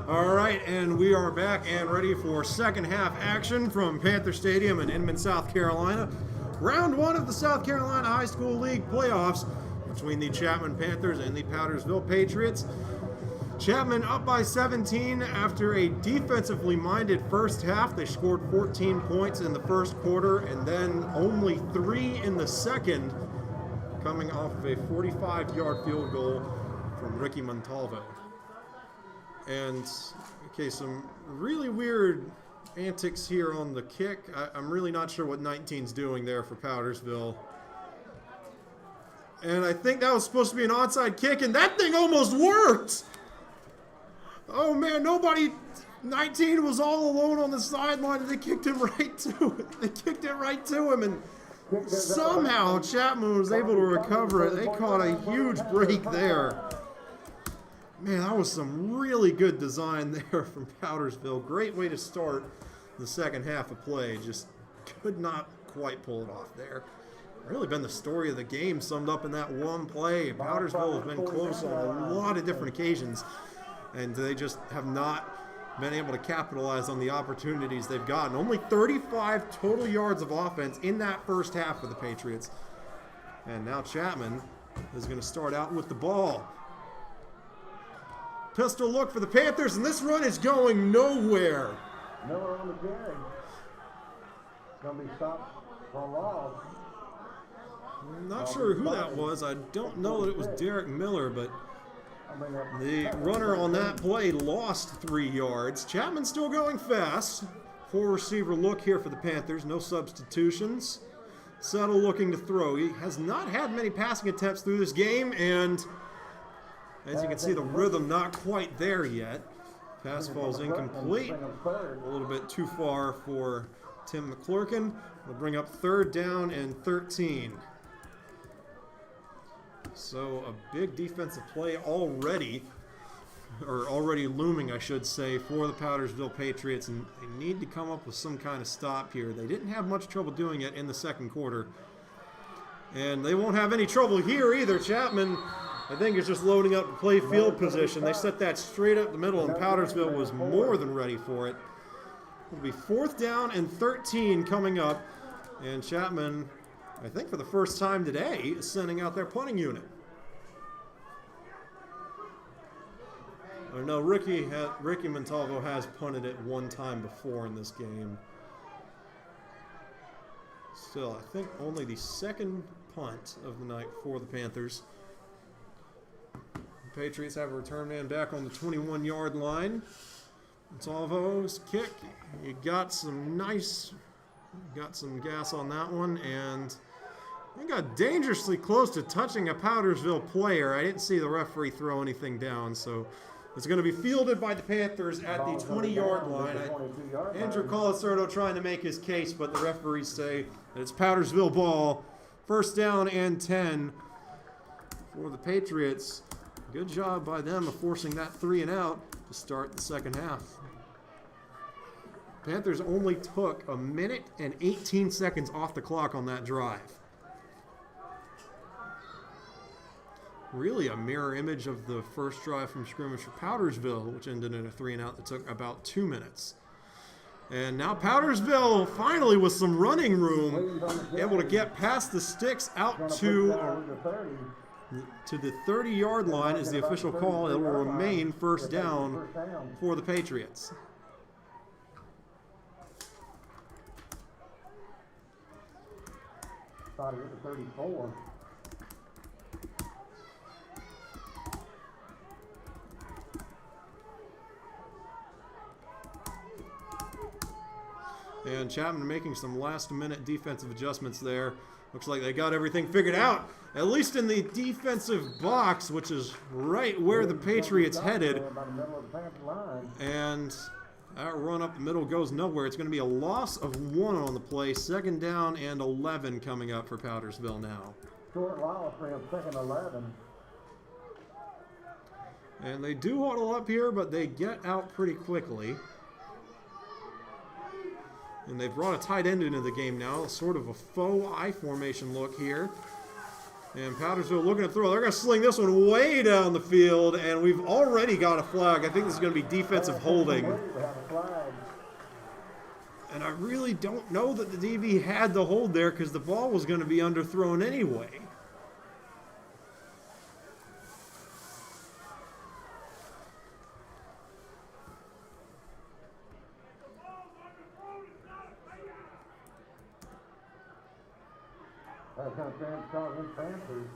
All right, and we are back and ready for second half action from Panther Stadium in Inman, South Carolina. Round one of the South Carolina High School League playoffs between the Chapman Panthers and the Powdersville Patriots. Chapman up by 17 after a defensively minded first half. They scored 14 points in the first quarter and then only 3 in the second, coming off of a 45-yard field goal from Ricky Montalvo. And, okay, some really weird antics here on the kick. I'm really not sure what 19's doing there for Powdersville. And I think that was supposed to be an onside kick, and that thing almost worked! Oh man, 19 was all alone on the sideline, and they kicked him right to it. They kicked it right to him, and somehow Chapman was able to recover it. They caught a huge break there. Man, that was some really good design there from Powdersville. Great way to start the second half of play. Just could not quite pull it off there. Really been the story of the game summed up in that one play. Powdersville has been close on a lot of different occasions, and they just have not been able to capitalize on the opportunities they've gotten. Only 35 total yards of offense in that first half for the Patriots. And now Chapman is going to start out with the ball. Pistol look for the Panthers, and this run is going nowhere. Miller on the carry. Going to be stopped for a loss. I'm not sure who that was. I don't know that it was Derek Miller, but the runner on that play lost 3 yards. Chapman still going fast. 4 receiver look here for the Panthers. No substitutions. Settle looking to throw. He has not had many passing attempts through this game, and as you can see, the rhythm not quite there yet. Pass falls incomplete. A little bit too far for Tim McClurkin. We'll bring up 3rd down and 13. So a big defensive play already looming, I should say, for the Powdersville Patriots, and they need to come up with some kind of stop here. They didn't have much trouble doing it in the second quarter, and they won't have any trouble here either. Chapman, I think, is just loading up to play field position. They set that straight up the middle, and Powdersville was more than ready for it. It'll be 4th down and 13 coming up, and Chapman, I think for the first time today, is sending out their punting unit. No, Ricky Montalvo has punted it one time before in this game. Still, I think only the second punt of the night for the Panthers. The Patriots have a return man back on the 21-yard line. Montalvo's kick. You got some gas on that one, and he got dangerously close to touching a Powdersville player. I didn't see the referee throw anything down, so it's going to be fielded by the Panthers at the 20-yard line. Andrew Colacerto trying to make his case, but the referees say that it's Powdersville ball. 1st down and 10 for the Patriots. Good job by them of forcing that 3 and out to start the second half. Panthers only took 1 minute and 18 seconds off the clock on that drive. Really a mirror image of the first drive from scrimmage for Powdersville, which ended in a 3 and out that took about 2 minutes. And now Powdersville finally with some running room, able to get past the sticks out to the 30-yard line is the official call. It will remain 1st down for the Patriots. Thought it was a 34. And Chapman making some last-minute defensive adjustments there. Looks like they got everything figured out, at least in the defensive box, which is right where the Patriots headed. And that run up the middle goes nowhere. It's going to be a loss of 1 on the play. 2nd down and 11 coming up for Powdersville now. Short loss for him, 2nd 11. And they do huddle up here, but they get out pretty quickly. And they've brought a tight end into the game now, sort of a faux I formation look here. And Powdersville looking to throw. They're going to sling this one way down the field, and we've already got a flag. I think this is going to be defensive holding. And I really don't know that the DB had the hold there because the ball was going to be underthrown anyway. That's kind of causing Panthers.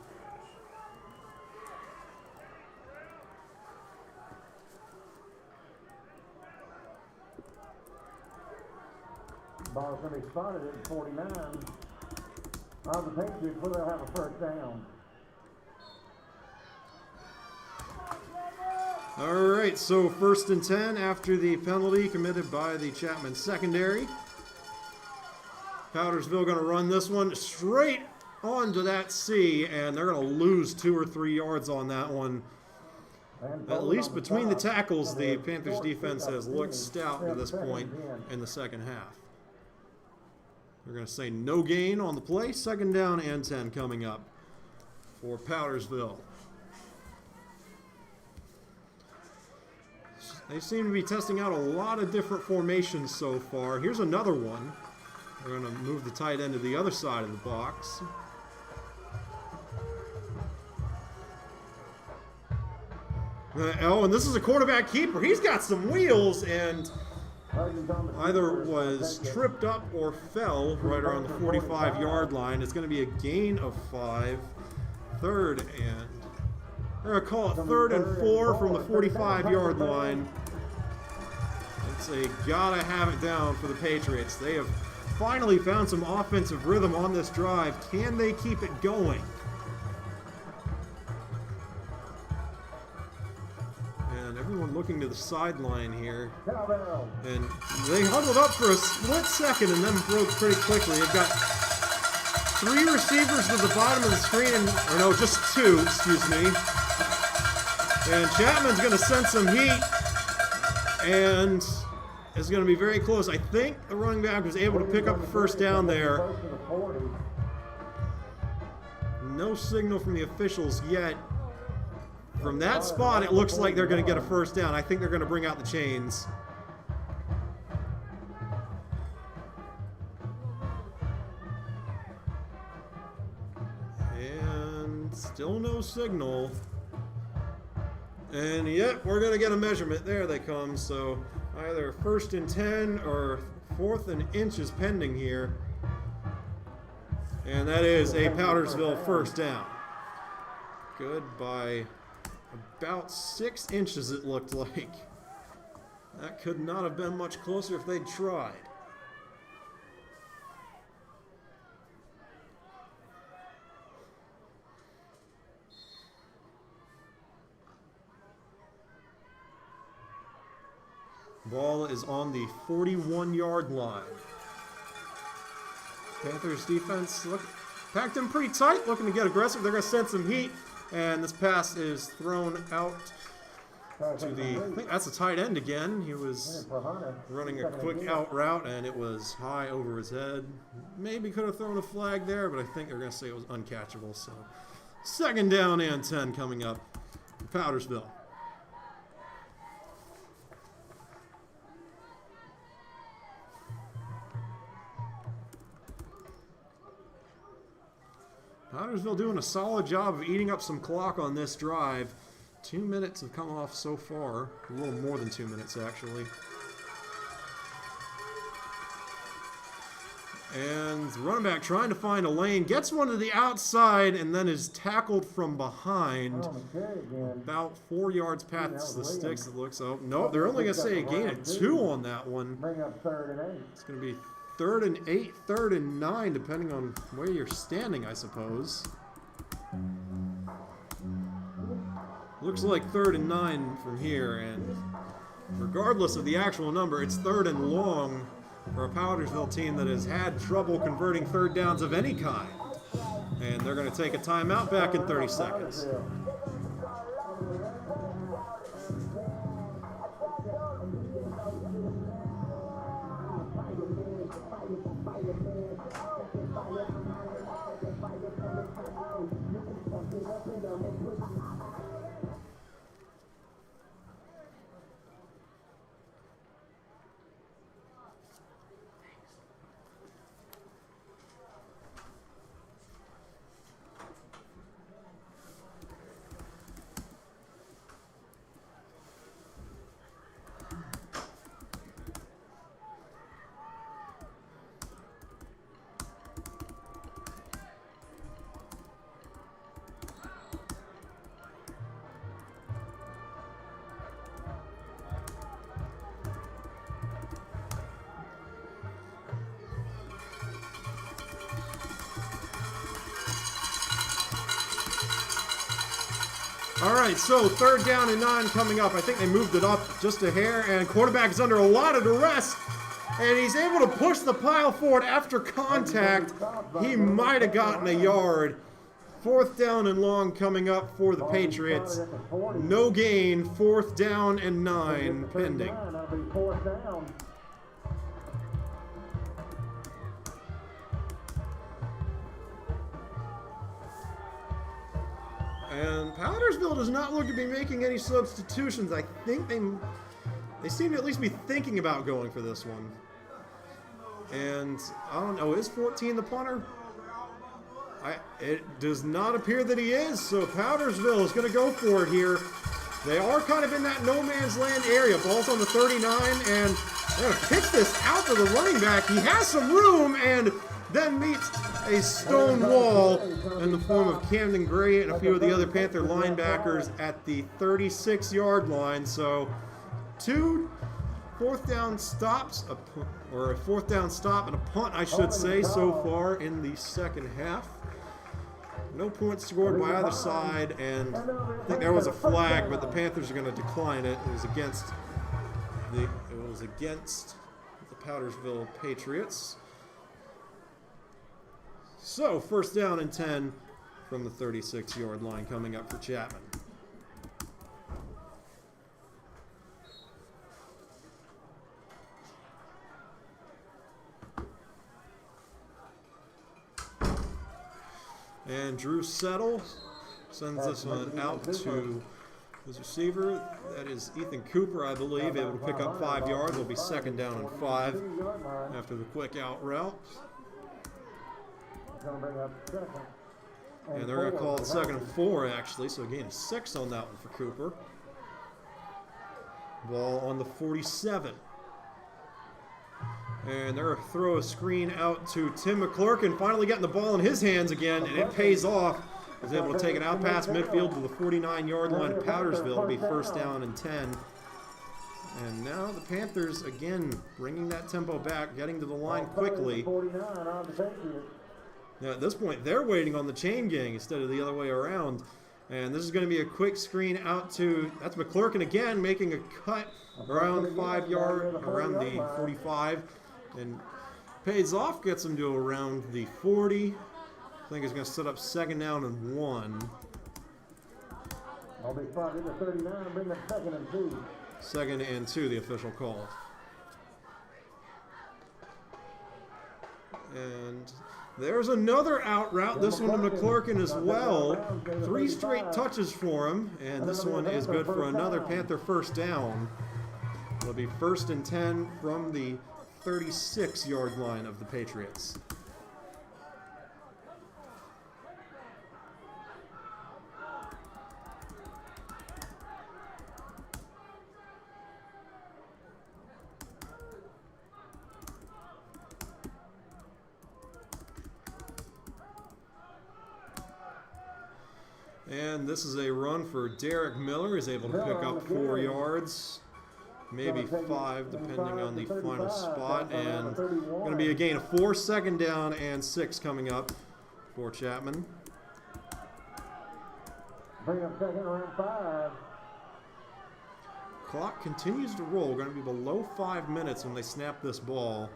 Ball's going to be spotted at 49. On the Patriots, where they'll have a first down. All right, so 1st and 10 after the penalty committed by the Chapman secondary. Powdersville going to run this one straight onto that C, and they're going to lose 2 or 3 yards on that one. At least between the tackles, the Panthers defense has looked stout to this point in the second half. We're going to say no gain on the play. 2nd down and 10 coming up for Powdersville. They seem to be testing out a lot of different formations so far. Here's another one. We're going to move the tight end to the other side of the box. Oh, and this is a quarterback keeper. He's got some wheels and either was tripped up or fell right around the 45-yard line. It's going to be a gain of 5. 3rd and... They're going to call it 3rd and 4 from the 45-yard line. It's a gotta have it down for the Patriots. They have finally found some offensive rhythm on this drive. Can they keep it going? And everyone looking to the sideline here. And they huddled up for a split second and then broke pretty quickly. They've got 3 receivers to the bottom of the screen, or no, just 2, excuse me. And Chapman's going to send some heat, and it's going to be very close. I think the running back was able to pick up a first down there. No signal from the officials yet. From that spot, it looks like they're going to get a first down. I think they're going to bring out the chains. And still no signal. And yep, we're going to get a measurement. There they come. So either 1st and 10 or 4th and inches pending here. And that is a Powdersville first down. Good by about 6 inches, it looked like. That could not have been much closer if they'd tried. Ball is on the 41-yard line. Panthers defense packed in pretty tight, looking to get aggressive. They're going to send some heat, and this pass is thrown out to the, I think that's a tight end again. He was running a quick out route, and it was high over his head. Maybe could have thrown a flag there, but I think they're going to say it was uncatchable. So 2nd down and 10 coming up for Powdersville. Powdersville doing a solid job of eating up some clock on this drive. 2 minutes have come off so far. A little more than 2 minutes, actually. And the running back trying to find a lane. Gets one to the outside and then is tackled from behind. About 4 yards past the sticks, it looks. Oh, nope, they're only going to say a gain of 2 on that one. Bring up 3rd and 8. It's going to be 3rd and 8, 3rd and 9, depending on where you're standing, I suppose. Looks like 3rd and 9 from here, and regardless of the actual number, it's 3rd and long for a Powdersville team that has had trouble converting 3rd downs of any kind. And they're going to take a timeout back in 30 seconds. All right, so 3rd down and 9 coming up. I think they moved it up just a hair, and quarterback is under a lot of duress, and he's able to push the pile forward after contact. He might have gotten a yard. 4th down and long coming up for the Patriots. No gain, 4th down and 9 pending. And Powdersville does not look to be making any substitutions. I think they seem to at least be thinking about going for this one. And I don't know, is 14 the punter? It does not appear that he is, so Powdersville is going to go for it here. They are kind of in that no man's land area. Ball's on the 39, and they're going to pitch this out to the running back. He has some room, and then meets a stone wall in the form of Camden Gray and a few of the other Panther linebackers at the 36-yard line. So 2 4th down stops, or a 4th down stop and a punt, I should say, so far in the second half. No points scored by either side, and I think there was a flag, but the Panthers are going to decline it. It was against the Powdersville Patriots. So 1st down and 10 from the 36-yard line coming up for Chapman. And Drew Settle sends this one out to his receiver. That is Ethan Cooper, I believe, able to pick up 5 yards. It'll be 2nd down and 5 after the quick out route. And they're going to call it 2nd and 4, actually, so a gain of 6 on that one for Cooper. Ball on the 47. And they're going to throw a screen out to Tim McClurkin, finally getting the ball in his hands again, and it pays off. He's able to take it out past midfield to the 49-yard line at Powdersville. It'll be 1st down and 10. And now the Panthers, again, bringing that tempo back, getting to the line quickly. Now, at this point, they're waiting on the chain gang instead of the other way around. And this is going to be a quick screen out to, that's McClurkin again, making a cut around 5 yards, around the 45. And pays off, gets him to around the 40. I think he's going to set up 2nd down and 1. I'll be spotted at 39 and bring up 2nd and 2. 2nd and 2, the official call. And there's another out route. This one to McClurkin as well. 3 straight touches for him, and this one is good for another Panther 1st down. It'll be 1st and 10 from the 36-yard line of the Patriots. And this is a run for Derek Miller. He's able to pick up 4 yards, maybe 5, depending on the final spot. And going to be a gain of 4, 2nd down and 6 coming up for Chapman. Bring up 2nd around 5. Clock continues to roll. Going to be below 5 minutes when they snap this ball.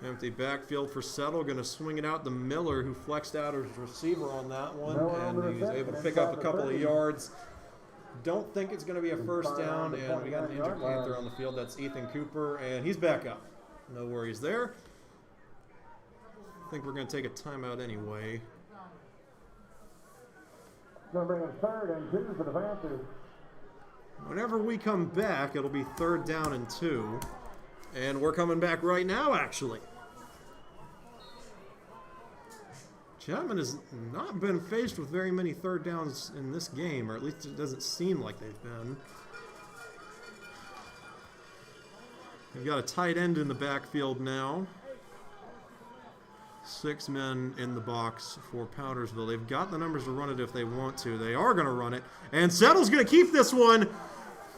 Empty backfield for Settle. Going to swing it out to Miller, who flexed out his receiver on that one. And he's able to pick up a couple of yards don't think it's going to be a first down, and we got an injured Panther on the field. That's Ethan Cooper, and he's back up. No worries there. I think we're going to take a timeout anyway. Going to bring it 3rd and 2 for the Panthers. Whenever we come back, it'll be 3rd down and 2. And we're coming back right now, actually. Chapman has not been faced with very many 3rd downs in this game, or at least it doesn't seem like they've been. We've got a tight end in the backfield now. 6 men in the box for Powdersville. They've got the numbers to run it if they want to. They are going to run it. And Settle's going to keep this one.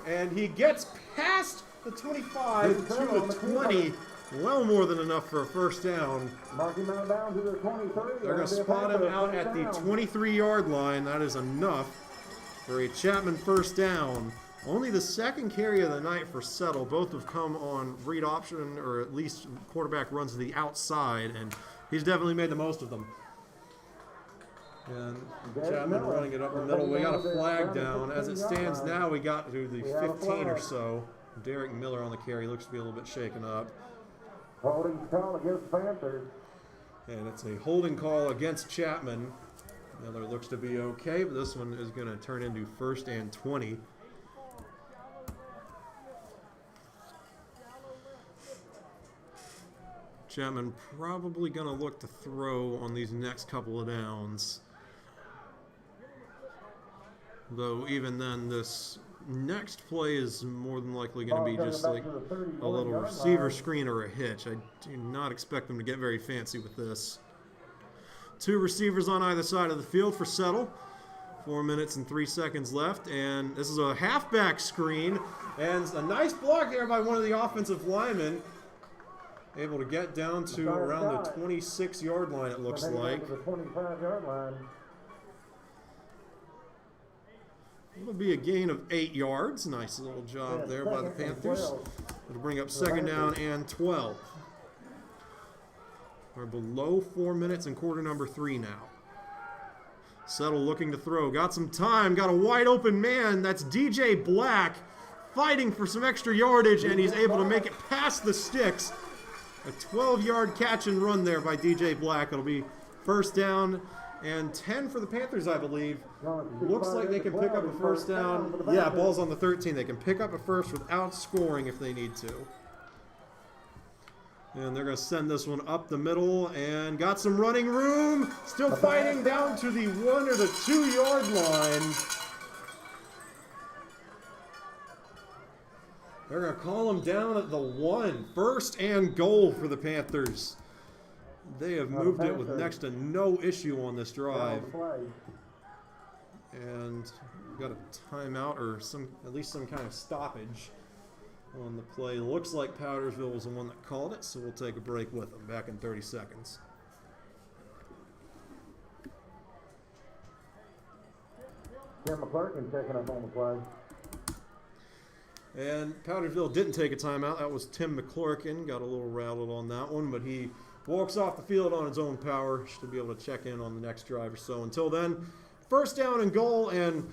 And he gets past the 25 to the 20. Well more than enough for a first down. Marking him down to the 23. They're going to spot him out at the 23-yard line. That is enough for a Chapman first down. Only the 2nd carry of the night for Settle. Both have come on read option, or at least quarterback runs to the outside, and he's definitely made the most of them. And Chapman running it up the middle. We got a flag down. As it stands now, we got to the 15 or so. Derek Miller on the carry. Looks to be a little bit shaken up. Holding call against the Panthers. And it's a holding call against Chapman. Miller looks to be okay, but this one is going to turn into 1st and 20. Chapman probably going to look to throw on these next couple of downs. Though even then, this next play is more than likely going to be just like a little receiver screen or a hitch. I do not expect them to get very fancy with this. 2 receivers on either side of the field for Settle. 4 minutes and 3 seconds left, and this is a halfback screen, and a nice block there by one of the offensive linemen. Able to get down to around the 26-yard line, it looks like. The 25-yard line. It'll be a gain of 8 yards. Nice little job there by the Panthers. It'll bring up 2nd down and 12. We're below 4 minutes in quarter number 3 now. Settle looking to throw. Got some time. Got a wide open man. That's DJ Black fighting for some extra yardage, and he's able to make it past the sticks. A 12-yard catch and run there by DJ Black. It'll be 1st down and 10 for the Panthers, I believe. Looks like they can pick up a first down. Yeah, ball's on the 13. They can pick up a first without scoring if they need to. And they're going to send this one up the middle and got some running room. Still fighting down to the 1 or the 2-yard line. They're going to call him down at the 1. 1st and goal for the Panthers. They have moved it with next to no issue on this drive. And we've got a timeout or at least some kind of stoppage on the play. Looks like Powdersville was the one that called it, so we'll take a break with them. Back in 30 seconds. Tim McClurkin checking up on the play. And Powdersville didn't take a timeout. That was Tim McClurkin. Got a little rattled on that one, but he walks off the field on his own power. Should be able to check in on the next drive or so. Until then, 1st down and goal. And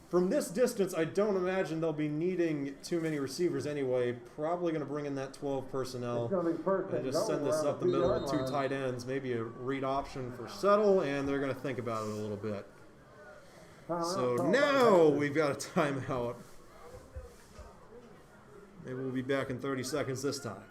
from this distance, I don't imagine they'll be needing too many receivers anyway. Probably going to bring in that 12 personnel and just send this up the middle with 2 tight ends. Maybe a read option for Settle, and they're going to think about it a little bit. So now we've got a timeout. Maybe we'll be back in 30 seconds this time.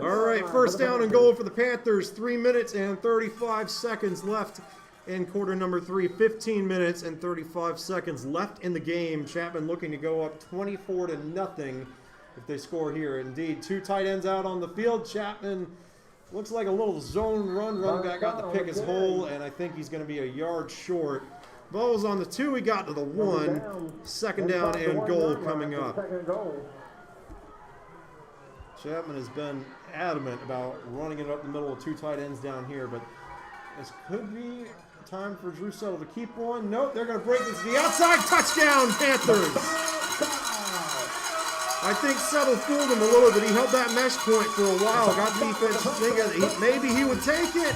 All right, 1st down and goal for the Panthers. 3 minutes and 35 seconds left in quarter number 3. 15 minutes and 35 seconds left in the game. Chapman looking to go up 24-0 if they score here. Indeed, 2 tight ends out on the field. Chapman looks like a little zone run. Running back got to pick his hole, and I think he's going to be a yard short. Ball was on the 2. He got to the 1. Second down and goal coming up. Chapman has been adamant about running it up the middle with 2 tight ends down here, but this could be time for Drew Settle to keep one. Nope, they're going to break this to the outside. Touchdown, Panthers! I think Settle fooled him a little bit. He held that mesh point for a while, got defense thinking maybe he would take it,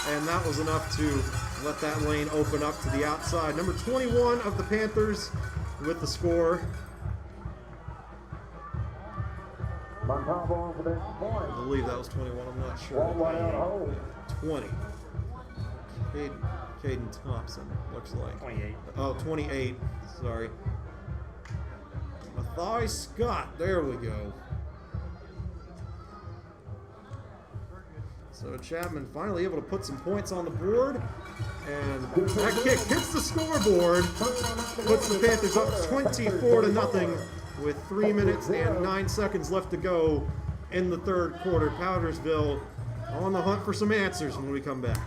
and that was enough to let that lane open up to the outside. Number 21 of the Panthers with the score. I believe that was 21. I'm not sure. 20. Caden Thompson looks like. 28. Oh, 28. Sorry. Matthias Scott. There we go. So Chapman finally able to put some points on the board. And that kick hits the scoreboard. Puts the Panthers up 24-0 with 3 minutes and 9 seconds left to go in the third quarter. Powdersville on the hunt for some answers when we come back.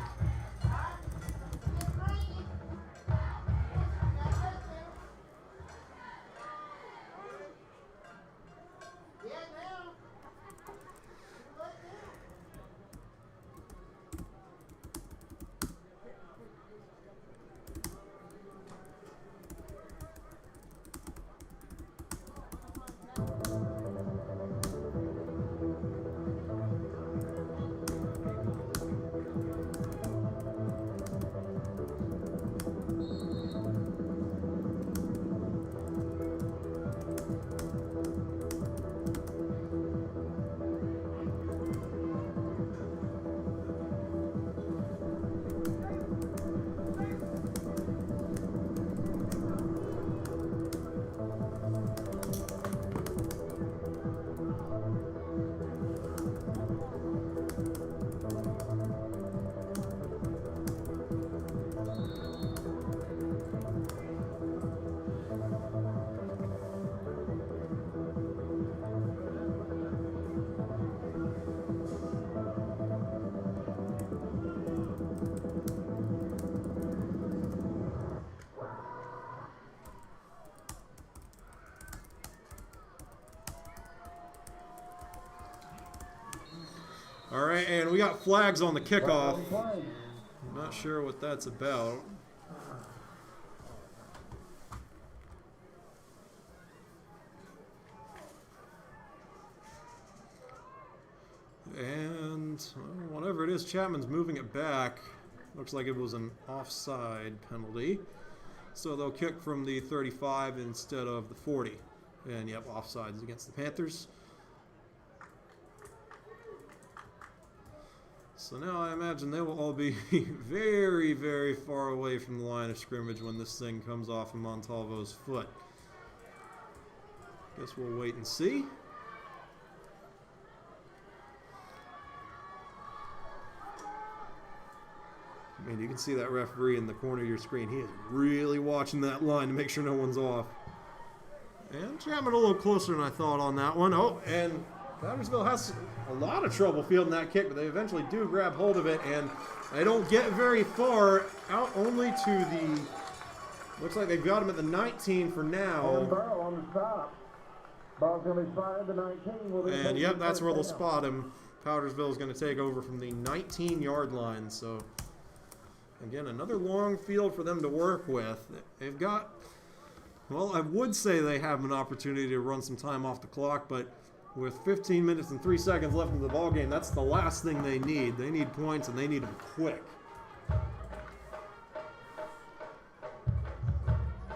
All right, and we got flags on the kickoff. I'm not sure what that's about. And whatever it is, Chapman's moving it back. Looks like it was an offside penalty. So they'll kick from the 35 instead of the 40. And yep, offsides against the Panthers. So now I imagine they will all be very, very far away from the line of scrimmage when this thing comes off of Montalvo's foot. Guess we'll wait and see. I mean, you can see that referee in the corner of your screen. He is really watching that line to make sure no one's off. And Chapman a little closer than I thought on that one. Oh, and Powdersville has a lot of trouble fielding that kick, but they eventually do grab hold of it, and they don't get very far, out only to the, looks like they've got him at the 19 for now. And Burrow on the top. Ball's going to be fired to 19. And yep, that's where they'll spot him. Powdersville is going to take over from the 19-yard line. So, again, another long field for them to work with. They've got, well, I would say they have an opportunity to run some time off the clock, but with 15 minutes and 3 seconds left in the ballgame, that's the last thing they need. They need points, and they need them quick.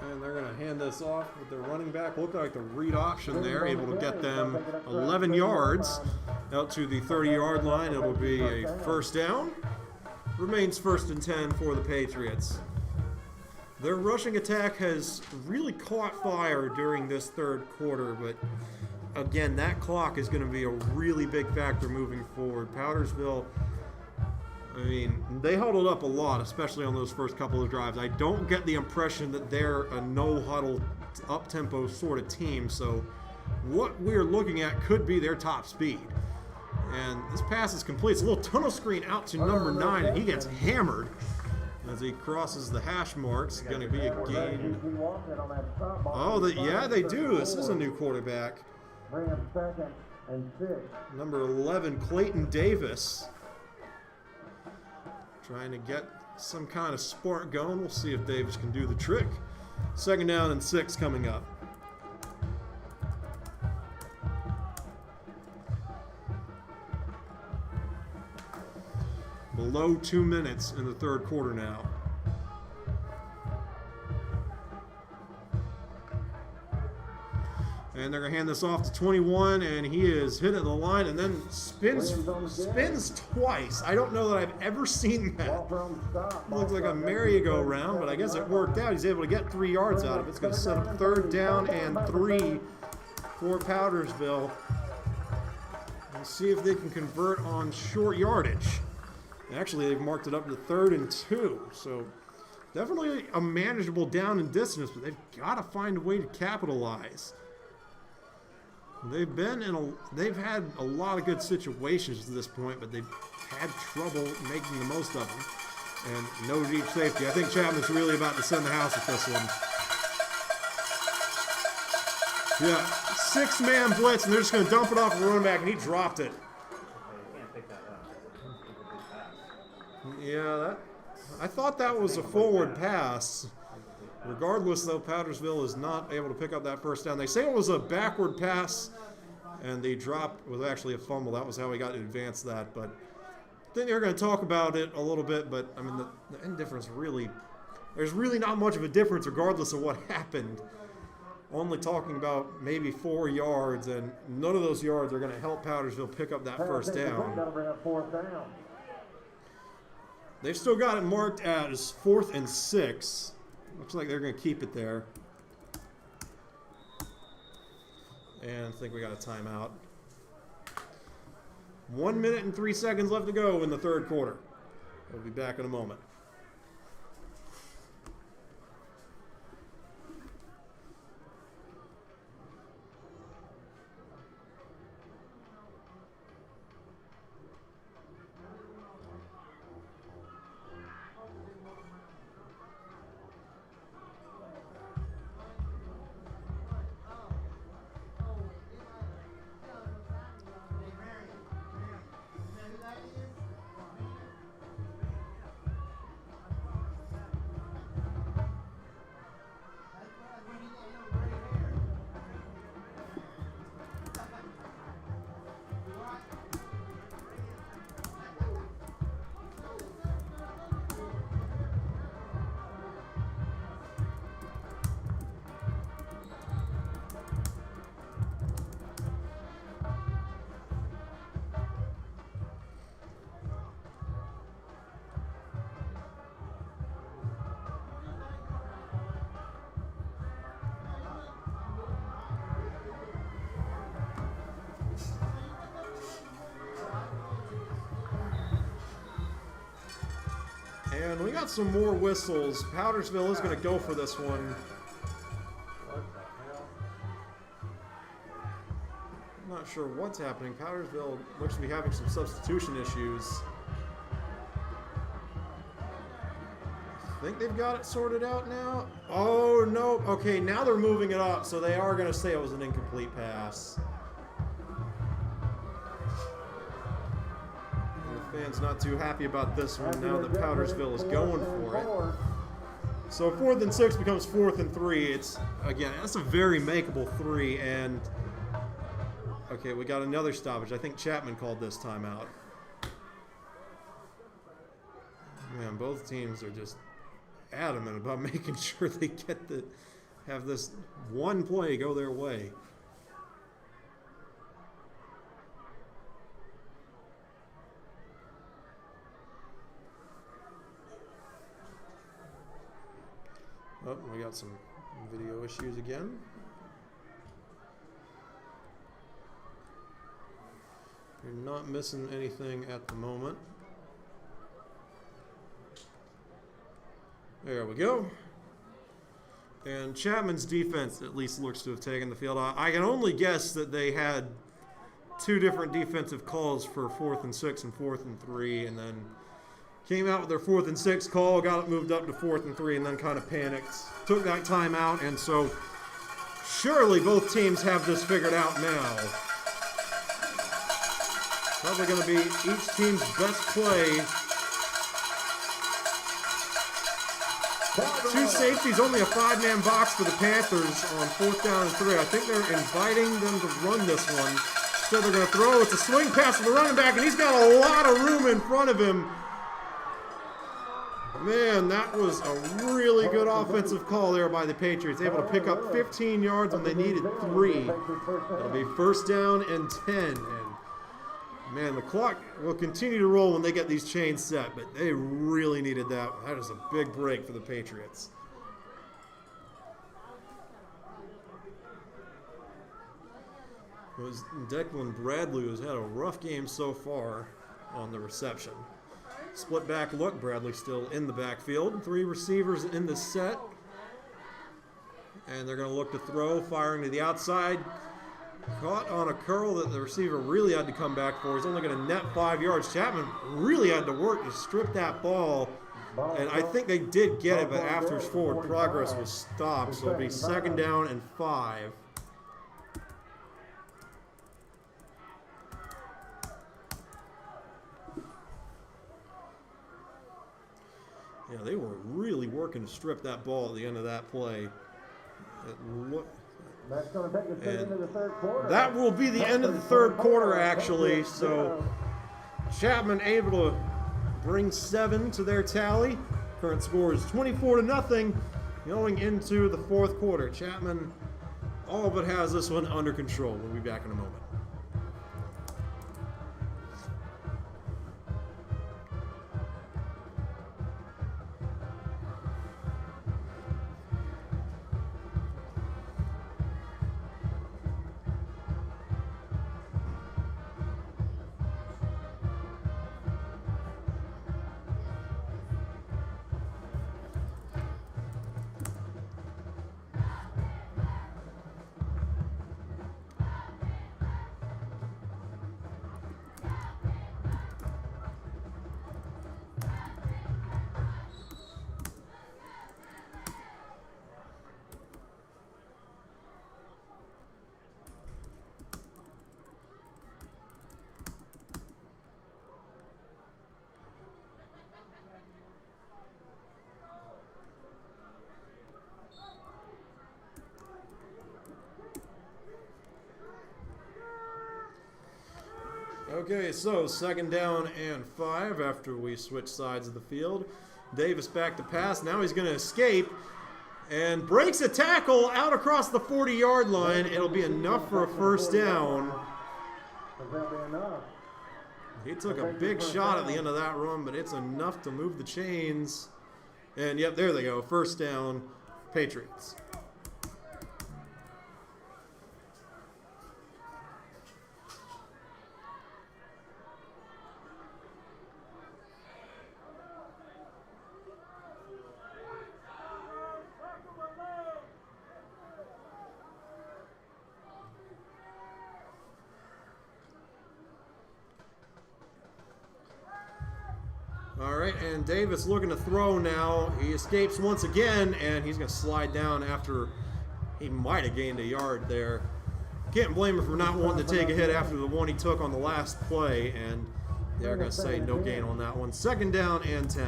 And they're going to hand this off with their running back. Looked like the read option there, able to get them 11 yards out to the 30-yard line. It'll be a first down. Remains 1st and 10 for the Patriots. Their rushing attack has really caught fire during this third quarter, but again, that clock is going to be a really big factor moving forward. Powdersville, I mean, they huddled up a lot, especially on those first couple of drives. I don't get the impression that they're a no-huddle, up-tempo sort of team, so what we're looking at could be their top speed. And this pass is complete. It's a little tunnel screen out to number 9, and he gets hammered as he crosses the hash marks. Going to be a gain. Oh, yeah, they do. This is a new quarterback. Bring up 2nd and 6. Number 11, Clayton Davis. Trying to get some kind of spark going. We'll see if Davis can do the trick. 2nd down and 6 coming up. Below 2 minutes in the third quarter now. And they're going to hand this off to 21, and he is hit at the line and then spins twice. I don't know that I've ever seen that. Looks like a merry-go-round, but I guess it worked out. He's able to get 3 yards out of it. It's going to set up 3rd down and 3 for Powdersville. Let's see if they can convert on short yardage. Actually, they've marked it up to 3rd and 2, so definitely a manageable down and distance, but they've got to find a way to capitalize. They've had a lot of good situations to this point, but they've had trouble making the most of them. And no deep safety. I think Chapman's really about to send the house with this one. Yeah, 6-man blitz, and they're just going to dump it off the running back, and he dropped it. Yeah, I thought that was a forward pass. Regardless, though, Powdersville is not able to pick up that 1st down. They say it was a backward pass, and the drop was actually a fumble. That was how he got to advance that. But I think they're going to talk about it a little bit. But, I mean, the indifference really – there's really not much of a difference regardless of what happened. Only talking about maybe 4 yards, and none of those yards are going to help Powdersville pick up that 1st down. They've still got it marked as 4th and 6. Looks like they're going to keep it there. And I think we got a timeout. 1 minute and 3 seconds left to go in the third quarter. We'll be back in a moment. And we got some more whistles. Powdersville is going to go for this one. What the hell? I'm not sure what's happening. Powdersville looks to be having some substitution issues. I think they've got it sorted out now. Oh, no. Okay, now they're moving it up, so they are going to say it was an incomplete pass. Fans not too happy about this one now that Powdersville is going for it. So 4th and 6 becomes 4th and 3. It's, again, that's a very makeable 3. And, okay, we got another stoppage. I think Chapman called this timeout. Man, both teams are just adamant about making sure they have this one play go their way. Oh, we got some video issues again. You're not missing anything at the moment. There we go. And Chapman's defense at least looks to have taken the field. I can only guess that they had 2 different defensive calls for 4th and 6 and 4th and 3, and then came out with their 4th and 6 call, got it moved up to 4th and 3, and then kind of panicked. Took that time out, and so surely both teams have this figured out now. Probably going to be each team's best play. 2 safeties, only a 5-man box for the Panthers on 4th down and 3. I think they're inviting them to run this one. So they're going to throw. It's a swing pass to the running back, and he's got a lot of room in front of him. Man, that was a really good offensive call there by the Patriots. Able to pick up 15 yards when they needed 3. It'll be 1st down and 10. And man, the clock will continue to roll when they get these chains set, but they really needed that. That is a big break for the Patriots. It was Declan Bradley, who's had a rough game so far on the reception. Split back look, Bradley still in the backfield. 3 receivers in the set. And they're going to look to throw, firing to the outside. Caught on a curl that the receiver really had to come back for. He's only going to net 5 yards. Chapman really had to work to strip that ball. And I think they did get it, but after his forward progress was stopped. So it'll be 2nd down and 5. Yeah, they were really working to strip that ball at the end of that play. That's going to take us to the end of the 3rd quarter. That will be the end of the 3rd quarter, actually. So Chapman able to bring 7 to their tally. Current score is 24-0 going into the 4th quarter. Chapman all but has this one under control. We'll be back in a moment. Okay, so 2nd down and 5 after we switch sides of the field. Davis back to pass. Now he's going to escape and breaks a tackle out across the 40-yard line. It'll be enough for a 1st down. He took a big shot at the end of that run, but it's enough to move the chains. And, yep, there they go. 1st down, Patriots. All right, and Davis looking to throw now. He escapes once again, and he's going to slide down after he might have gained a yard there. Can't blame him for not wanting to take a hit after the one he took on the last play, and they're going to say no gain on that one. 2nd down and 10.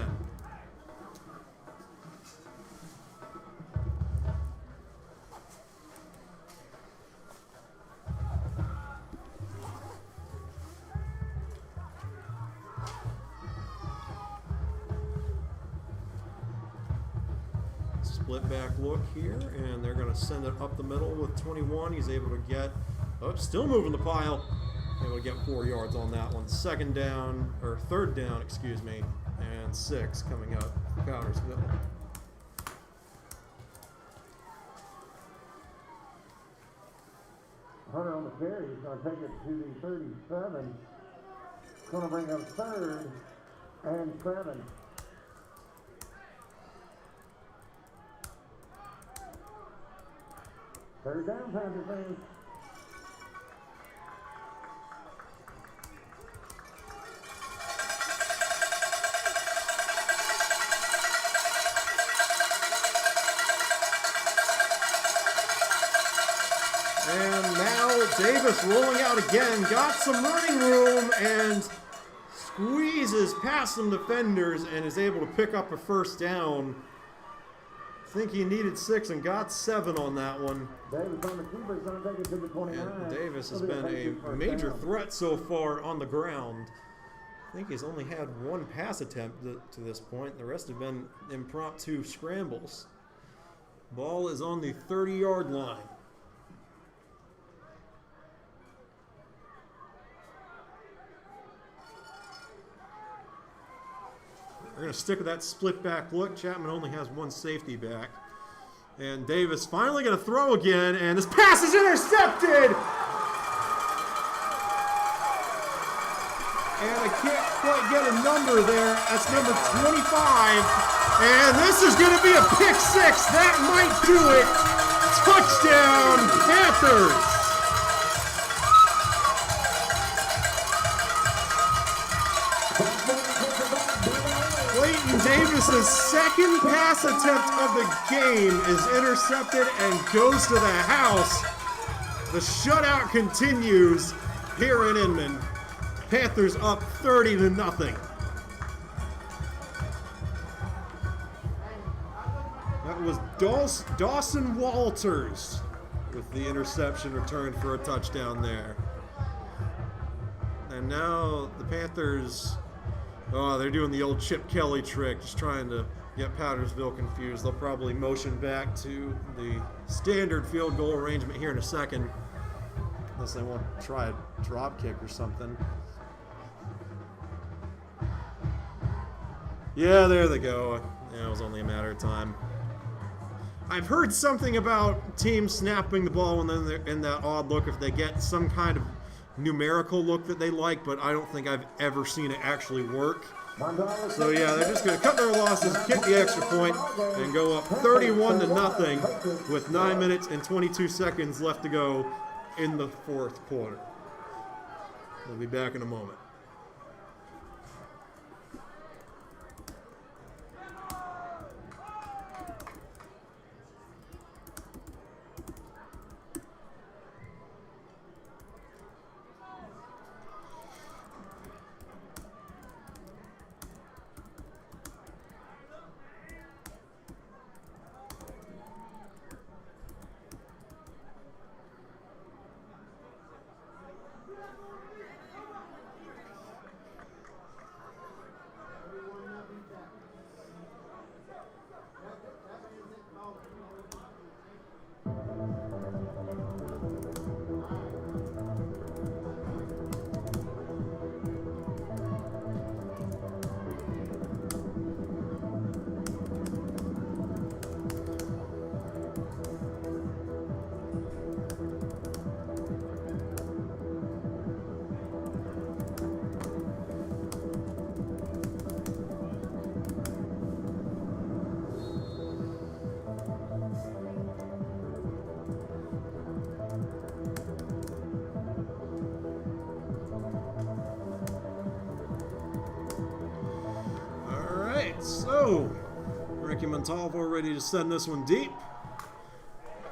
Split back look here, and they're going to send it up the middle with 21. He's able to get, still moving the pile. Able to get 4 yards on that one. 2nd down, or 3rd down, excuse me, and 6 coming up for Powdersville. Hunter on the carry. He's going to take it to the 37. It's going to bring up 3rd and 7. Third down, Panthers fans. And now Davis rolling out again, got some running room and squeezes past some defenders and is able to pick up a first down. I think he needed 6 and got 7 on that one. Davis on the keeper is going to take it to the 29. And Davis has been a major threat so far on the ground. I think he's only had 1 pass attempt to this point. The rest have been impromptu scrambles. Ball is on the 30-yard line. We're going to stick with that split back look. Chapman only has 1 safety back. And Davis finally going to throw again, and this pass is intercepted! And I can't quite get a number there. That's number 25. And this is going to be a pick 6. That might do it. Touchdown, Panthers! Davis's second pass attempt of the game is intercepted and goes to the house. The shutout continues here in Inman. Panthers up 30-0. That was Dawson Walters with the interception returned for a touchdown there. And now the Panthers... Oh, they're doing the old Chip Kelly trick, just trying to get Powdersville confused. They'll probably motion back to the standard field goal arrangement here in a second. Unless they want to try a drop kick or something. Yeah, there they go. Yeah, it was only a matter of time. I've heard something about teams snapping the ball when they're in that odd look if they get some kind of numerical look that they like, but I don't think I've ever seen it actually work. So yeah, they're just going to cut their losses, kick the extra point, and go up 31-0 with 9 minutes and 22 seconds left to go in the 4th quarter. We'll be back in a moment. So, Ricky Montalvo ready to send this one deep.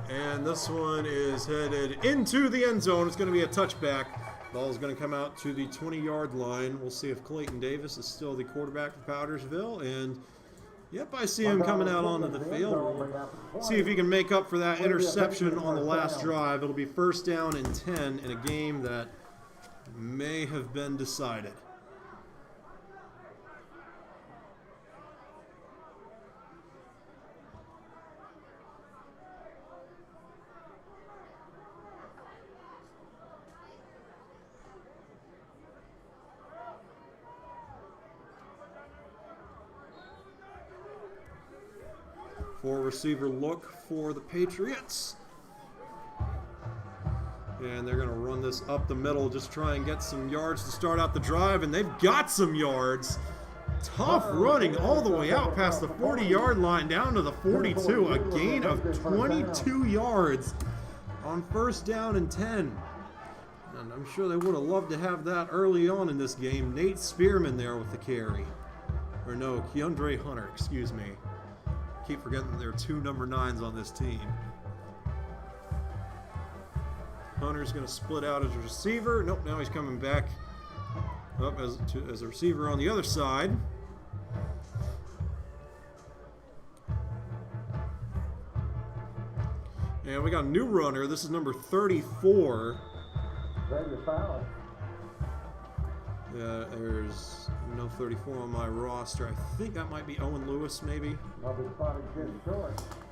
And this one is headed into the end zone. It's going to be a touchback. Ball is going to come out to the 20-yard line. We'll see if Clayton Davis is still the quarterback for Powdersville. And, yep, I see him coming out onto the field. We'll see if he can make up for that interception on the last drive. It'll be 1st down and 10 in a game that may have been decided. Four receiver look for the Patriots. And they're going to run this up the middle, just try and get some yards to start out the drive, and they've got some yards. Tough running all the way out past the 40-yard line down to the 42, a gain of 22 yards. on 1st down and 10. And I'm sure they would have loved to have that early on in this game. Nate Spearman there with the carry. Or no, Keandre Hunter, excuse me. Keep forgetting that there are 2 number 9s on this team. Hunter's going to split out as a receiver. Nope, now he's coming back up as a receiver on the other side. And we got a new runner. This is number 34. There's no 34 on my roster. I think that might be Owen Lewis, maybe.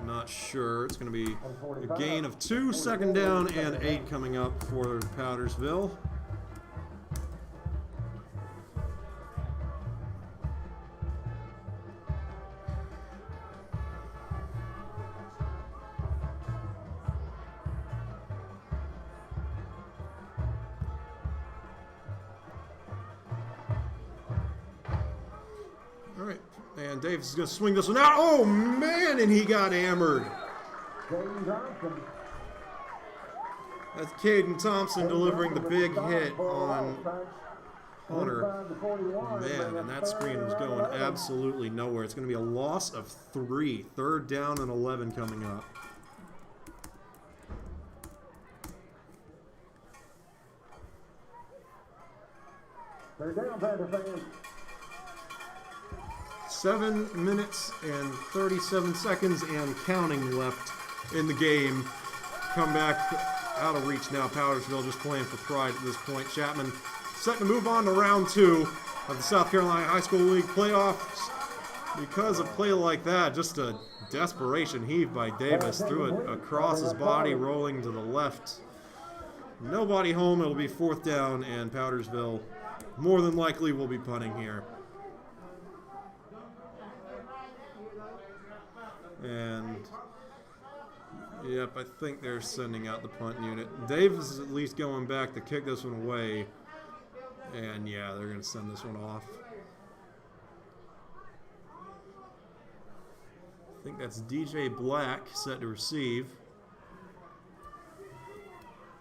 Not sure. It's going to be a gain of 2, 2nd down and 8 coming up for Powdersville. And Davis is going to swing this one out. Oh, man, and he got hammered. That's Caden Thompson delivering the big hit on Hunter. Man, and that screen was going absolutely nowhere. It's going to be a loss of 3. 3rd down and 11 coming up. They're down, Panther fans. 7 minutes and 37 seconds and counting left in the game. Come back out of reach now. Powdersville just playing for pride at this point. Chapman set to move on to round 2 of the South Carolina High School League playoffs. Because a play like that, just a desperation heave by Davis. Threw it across his body, rolling to the left. Nobody home. It'll be 4th down, and Powdersville more than likely will be punting here. And, yep, I think they're sending out the punt unit. Davis is at least going back to kick this one away. And, yeah, they're going to send this one off. I think that's DJ Black set to receive.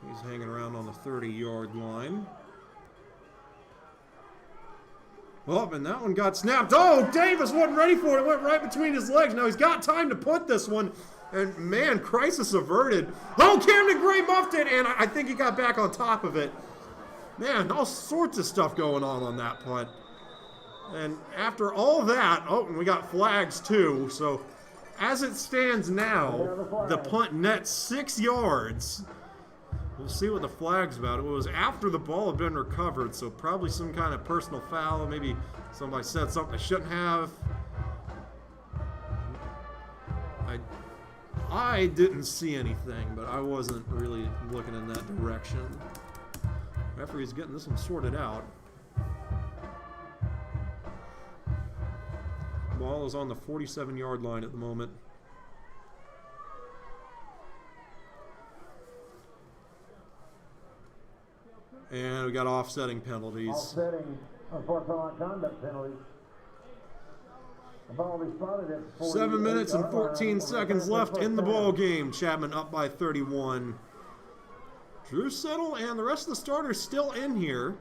He's hanging around on the 30-yard line. Oh, and that one got snapped. Oh, Davis wasn't ready for it. It went right between his legs. Now he's got time to punt this one. And, man, crisis averted. Oh, Camden Gray muffed it, and I think he got back on top of it. Man, all sorts of stuff going on that punt. And after all that, oh, and we got flags too. So, as it stands now, the punt nets 6 yards. We'll see what the flag's about. It was after the ball had been recovered, so probably some kind of personal foul. Maybe somebody said something they shouldn't have. I didn't see anything, but I wasn't really looking in that direction. Referee's getting this one sorted out. Ball is on the 47-yard line at the moment. And we got offsetting penalties. Offsetting, unfortunately, conduct penalties. The ball will be spotted at 7 minutes and 14 seconds left in the ball game. Chapman up by 31. Drew Settle and the rest of the starters still in here.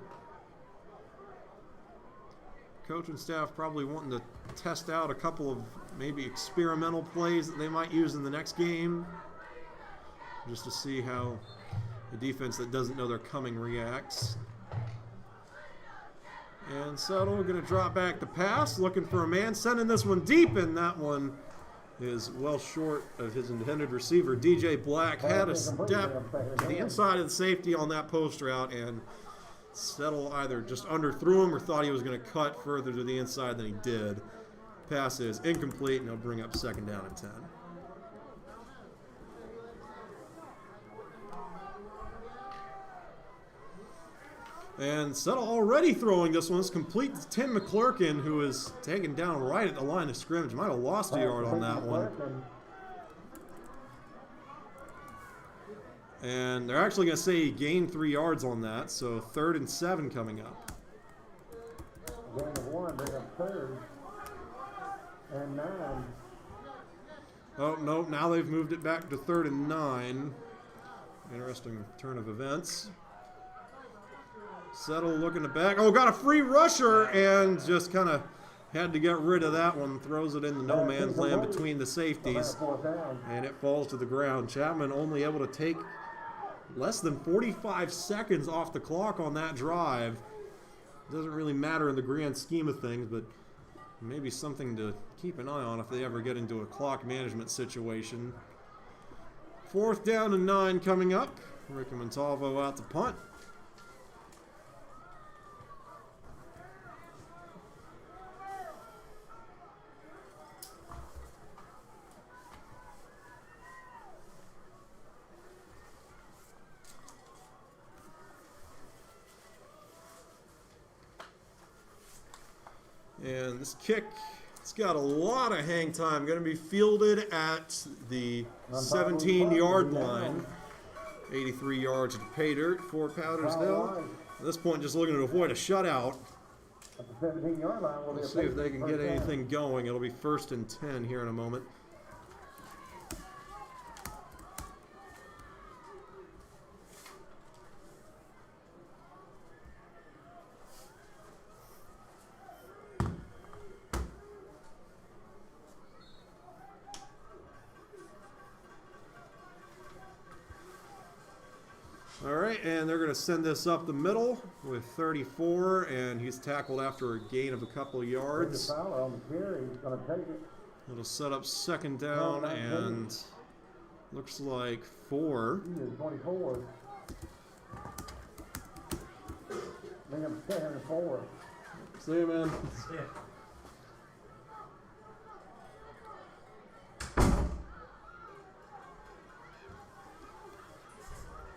Coach and staff probably wanting to test out a couple of maybe experimental plays that they might use in the next game, just to see how the defense that doesn't know they're coming reacts. And Settle going to drop back to pass, looking for a man, sending this one deep, and that one is well short of his intended receiver. DJ Black had a step to the inside of the safety on that post route, and Settle either just underthrew him or thought he was going to cut further to the inside than he did. Pass is incomplete, and he'll bring up 2nd down and 10. And Settle already throwing this one. It's complete to Tim McClurkin, who is taken down right at the line of scrimmage. Might have lost a yard on that one. And they're actually going to say he gained 3 yards on that, so 3rd and 7 coming up. Gain of 1, bring up 3rd and 9. Oh, no, now they've moved it back to 3rd and 9. Interesting turn of events. Settle looking to back. Oh, got a free rusher and just kind of had to get rid of that one. Throws it in the no man's land between the safeties. And it falls to the ground. Chapman only able to take less than 45 seconds off the clock on that drive. Doesn't really matter in the grand scheme of things, but maybe something to keep an eye on if they ever get into a clock management situation. 4th down and 9 coming up. Rick Montalvo out to punt. And this kick, it's got a lot of hang time. Going to be fielded at the 17-yard line. 83 yards to pay dirt for Powdersville. At this point, just looking to avoid a shutout. At the 17-yard line, We'll see if they can get anything going. It'll be 1st and 10 here in a moment. All right, and they're going to send this up the middle with 34, and he's tackled after a gain of a couple of yards. On the carry. He's going to take it. It'll set up 2nd down, and looks like 4. He is 24. Liam Skinner, 4. See you, man. Yeah.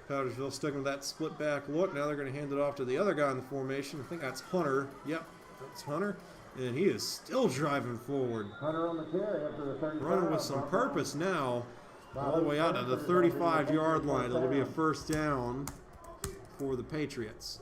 Powdersville sticking with that split back look. Now they're going to hand it off to the other guy in the formation. I think that's Hunter. Yep, that's Hunter. And he is still driving forward. Hunter on the carry up to the 35. Running with some purpose now. All the way out to the 35-yard line. It'll be a 1st down for the Patriots.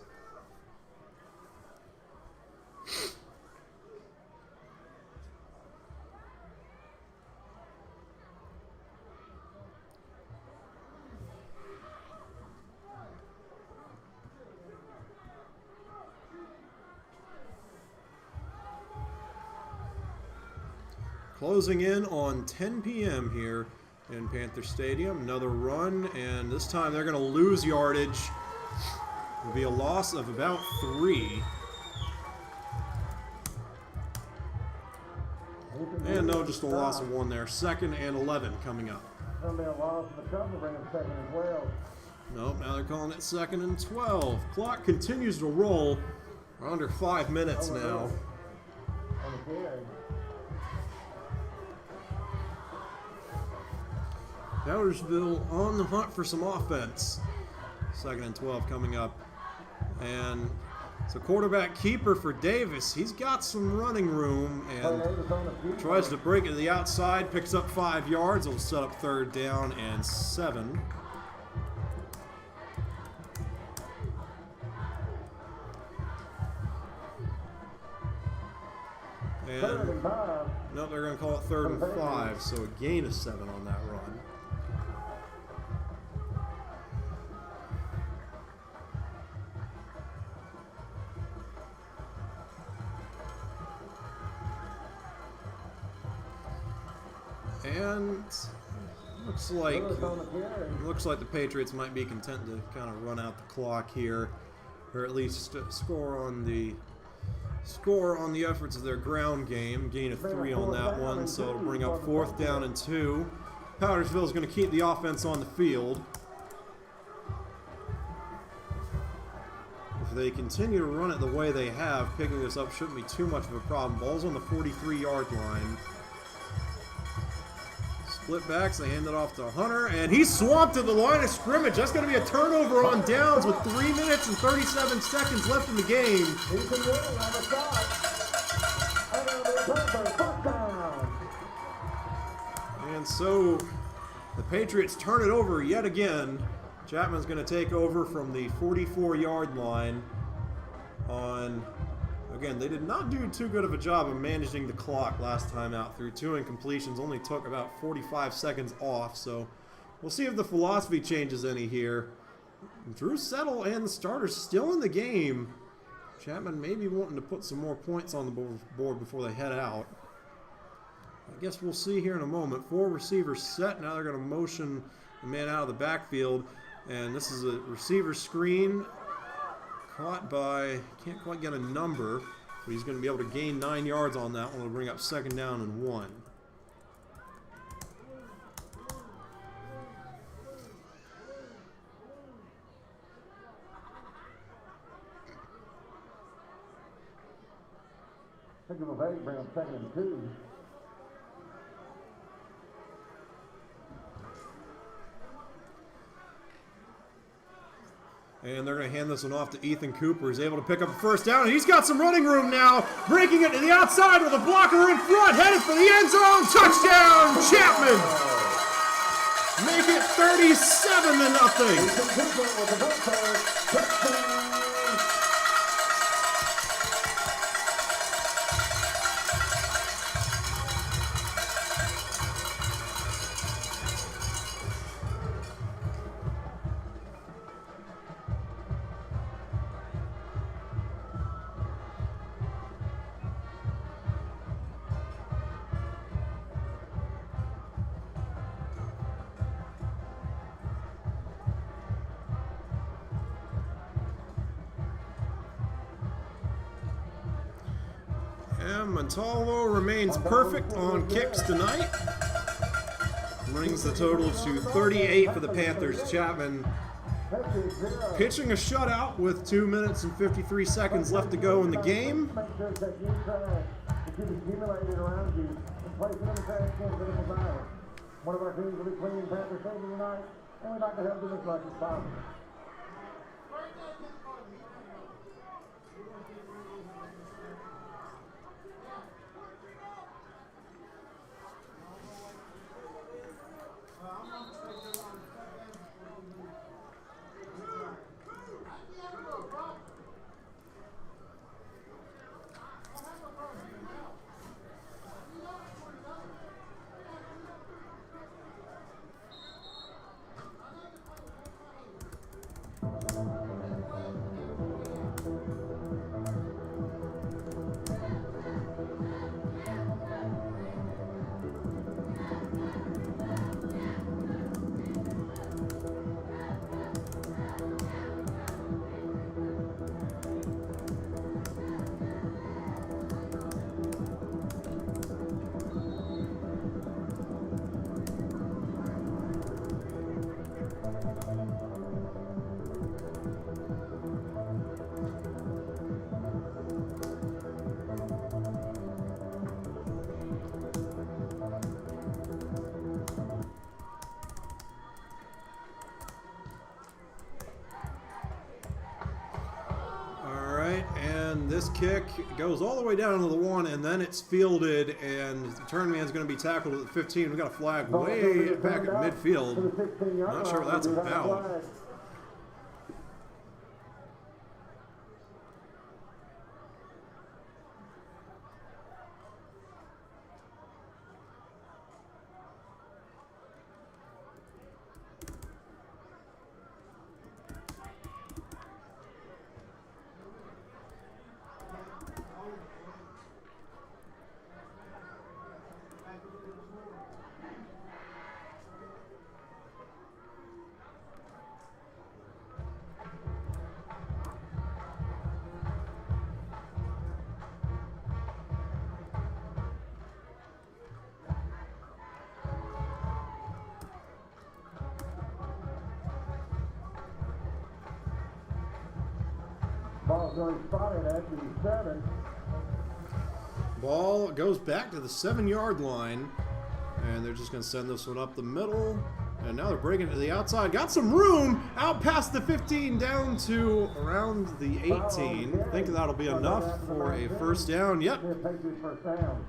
Closing in on 10 p.m. here in Panther Stadium. Another run, and this time they're going to lose yardage. It'll be a loss of about 3. And no, just a loss of 1 there. 2nd and 11 coming up. Going to be a loss of a couple, bring him 2nd and 12. Nope, now they're calling it 2nd and 12. Clock continues to roll. We're under 5 minutes now. On the carry. Powdersville on the hunt for some offense. 2nd and 12 coming up. And it's a quarterback keeper for Davis. He's got some running room and tries to break it to the outside, picks up 5 yards. It'll set up 3rd down and 7. And no, they're going to call it 3rd and 5, so a gain of 7 on that run. And looks like the Patriots might be content to kind of run out the clock here, or at least score on the efforts of their ground game. Gain of 3 on that one, so it'll bring up 4th down and 2. Powdersville is going to keep the offense on the field. If they continue to run it the way they have, picking this up shouldn't be too much of a problem. Ball's on the 43-yard line. Split backs, they hand it off to Hunter, and he's swamped at the line of scrimmage. That's going to be a turnover on downs with 3 minutes and 37 seconds left in the game. And so the Patriots turn it over yet again. Chapman's going to take over from the 44-yard line on... Again, they did not do too good of a job of managing the clock last time out. Through 2 incompletions, only took about 45 seconds off, so We'll see if the philosophy changes any here. Drew Settle and the starters still in the game. Chapman may be wanting to put some more points on the board before they head out. I guess we'll see here in a moment. 4 receivers set. Now they're going to motion the man out of the backfield. And this is a receiver screen caught by, can't quite get a number, but he's going to be able to gain 9 yards on that one. It'll bring up 2nd down and 1. Picking of 8, bring up 2nd and 2. And they're going to hand this one off to Ethan Cooper. He's able to pick up a 1st down, and he's got some running room now. Breaking it to the outside with a blocker in front, headed for the end zone. Touchdown, Chapman! Make it 37-0. Ethan Cooper with the touchdown. Montalvo remains perfect on kicks tonight. Brings the total to 38 for the Panthers. Chapman pitching a shutout with 2 minutes and 53 seconds left to go in the game. Make sure that you trash that you've accumulated around you and place it in the trash can for the environment. One of our teams will be cleaning Panther Stadium tonight, and we'd like to help them as much as possible. This kick goes all the way down to the 1, and then it's fielded, and the turn man's going to be tackled at the 15. We got a flag way back at midfield. Not sure what that's about. Ball's going spotted at the 7. Ball goes back to the 7-yard line, and they're just going to send this one up the middle. And now they're breaking it to the outside. Got some room out past the 15 down to around the 18. Think that'll be enough for a 1st down. Yep. First down.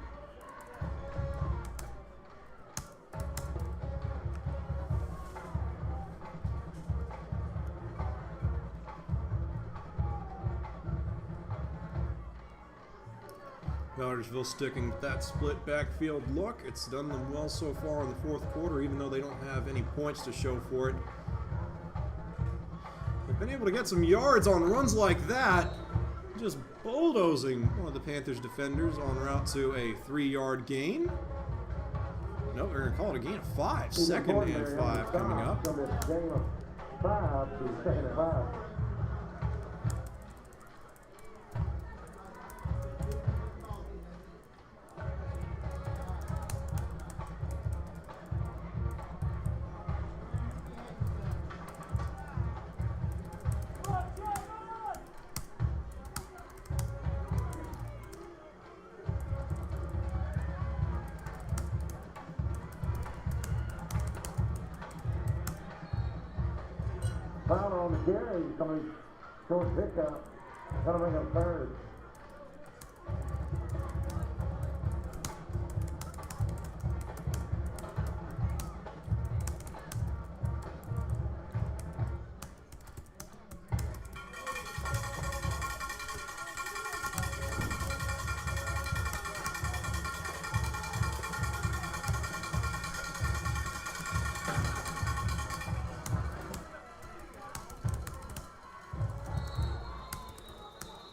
Powdersville sticking with that split backfield look. It's done them well so far in the fourth quarter, even though they don't have any points to show for it. They've been able to get some yards on runs like that, just bulldozing one of the Panthers defenders en route to a 3-yard gain. Nope, they're going to call it a gain of 5. Second and 5 coming up. Gain of 5 to second and 5. Foul on the carry, coming short pickup, gonna bring up third.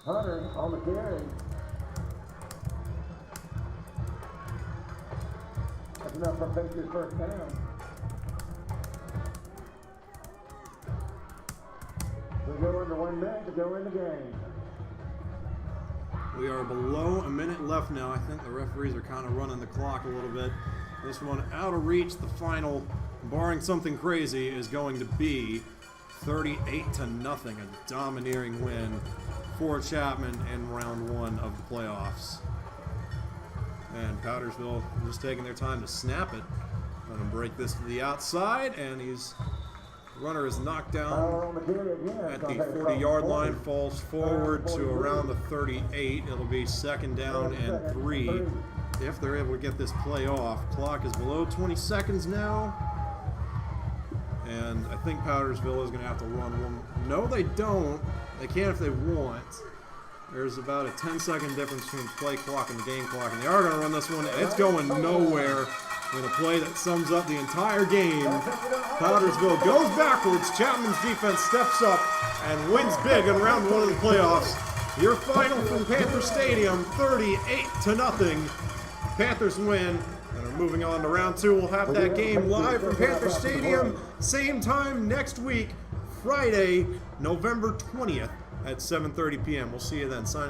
Hunter on the carry. That's enough for Patriots first down. We go under 1 minute to go in the game. We are below a minute left now. I think the referees are kind of running the clock a little bit. This one out of reach. The final, barring something crazy, is going to be 38-0, a domineering win for Chapman in round 1 of the playoffs. And Powdersville just taking their time to snap it. Let him break this to the outside, and runner is knocked down at the 40-yard line, falls forward to around the 38. It'll be second down and 3 if they're able to get this play off. Clock is below 20 seconds now. And I think Powdersville is going to have to run one. No, they don't. They can if they want. There's about a 10-second difference between play clock and the game clock. And they are going to run this one. And it's going nowhere in a play that sums up the entire game. Powdersville goes backwards. Chapman's defense steps up and wins big in round 1 of the playoffs. Your final from Panther Stadium, 38-0. Panthers win. And are moving on to round 2. We'll have that game live from Panther Stadium, same time next week, Friday, November 20th at 7:30 p.m. We'll see you then. Signing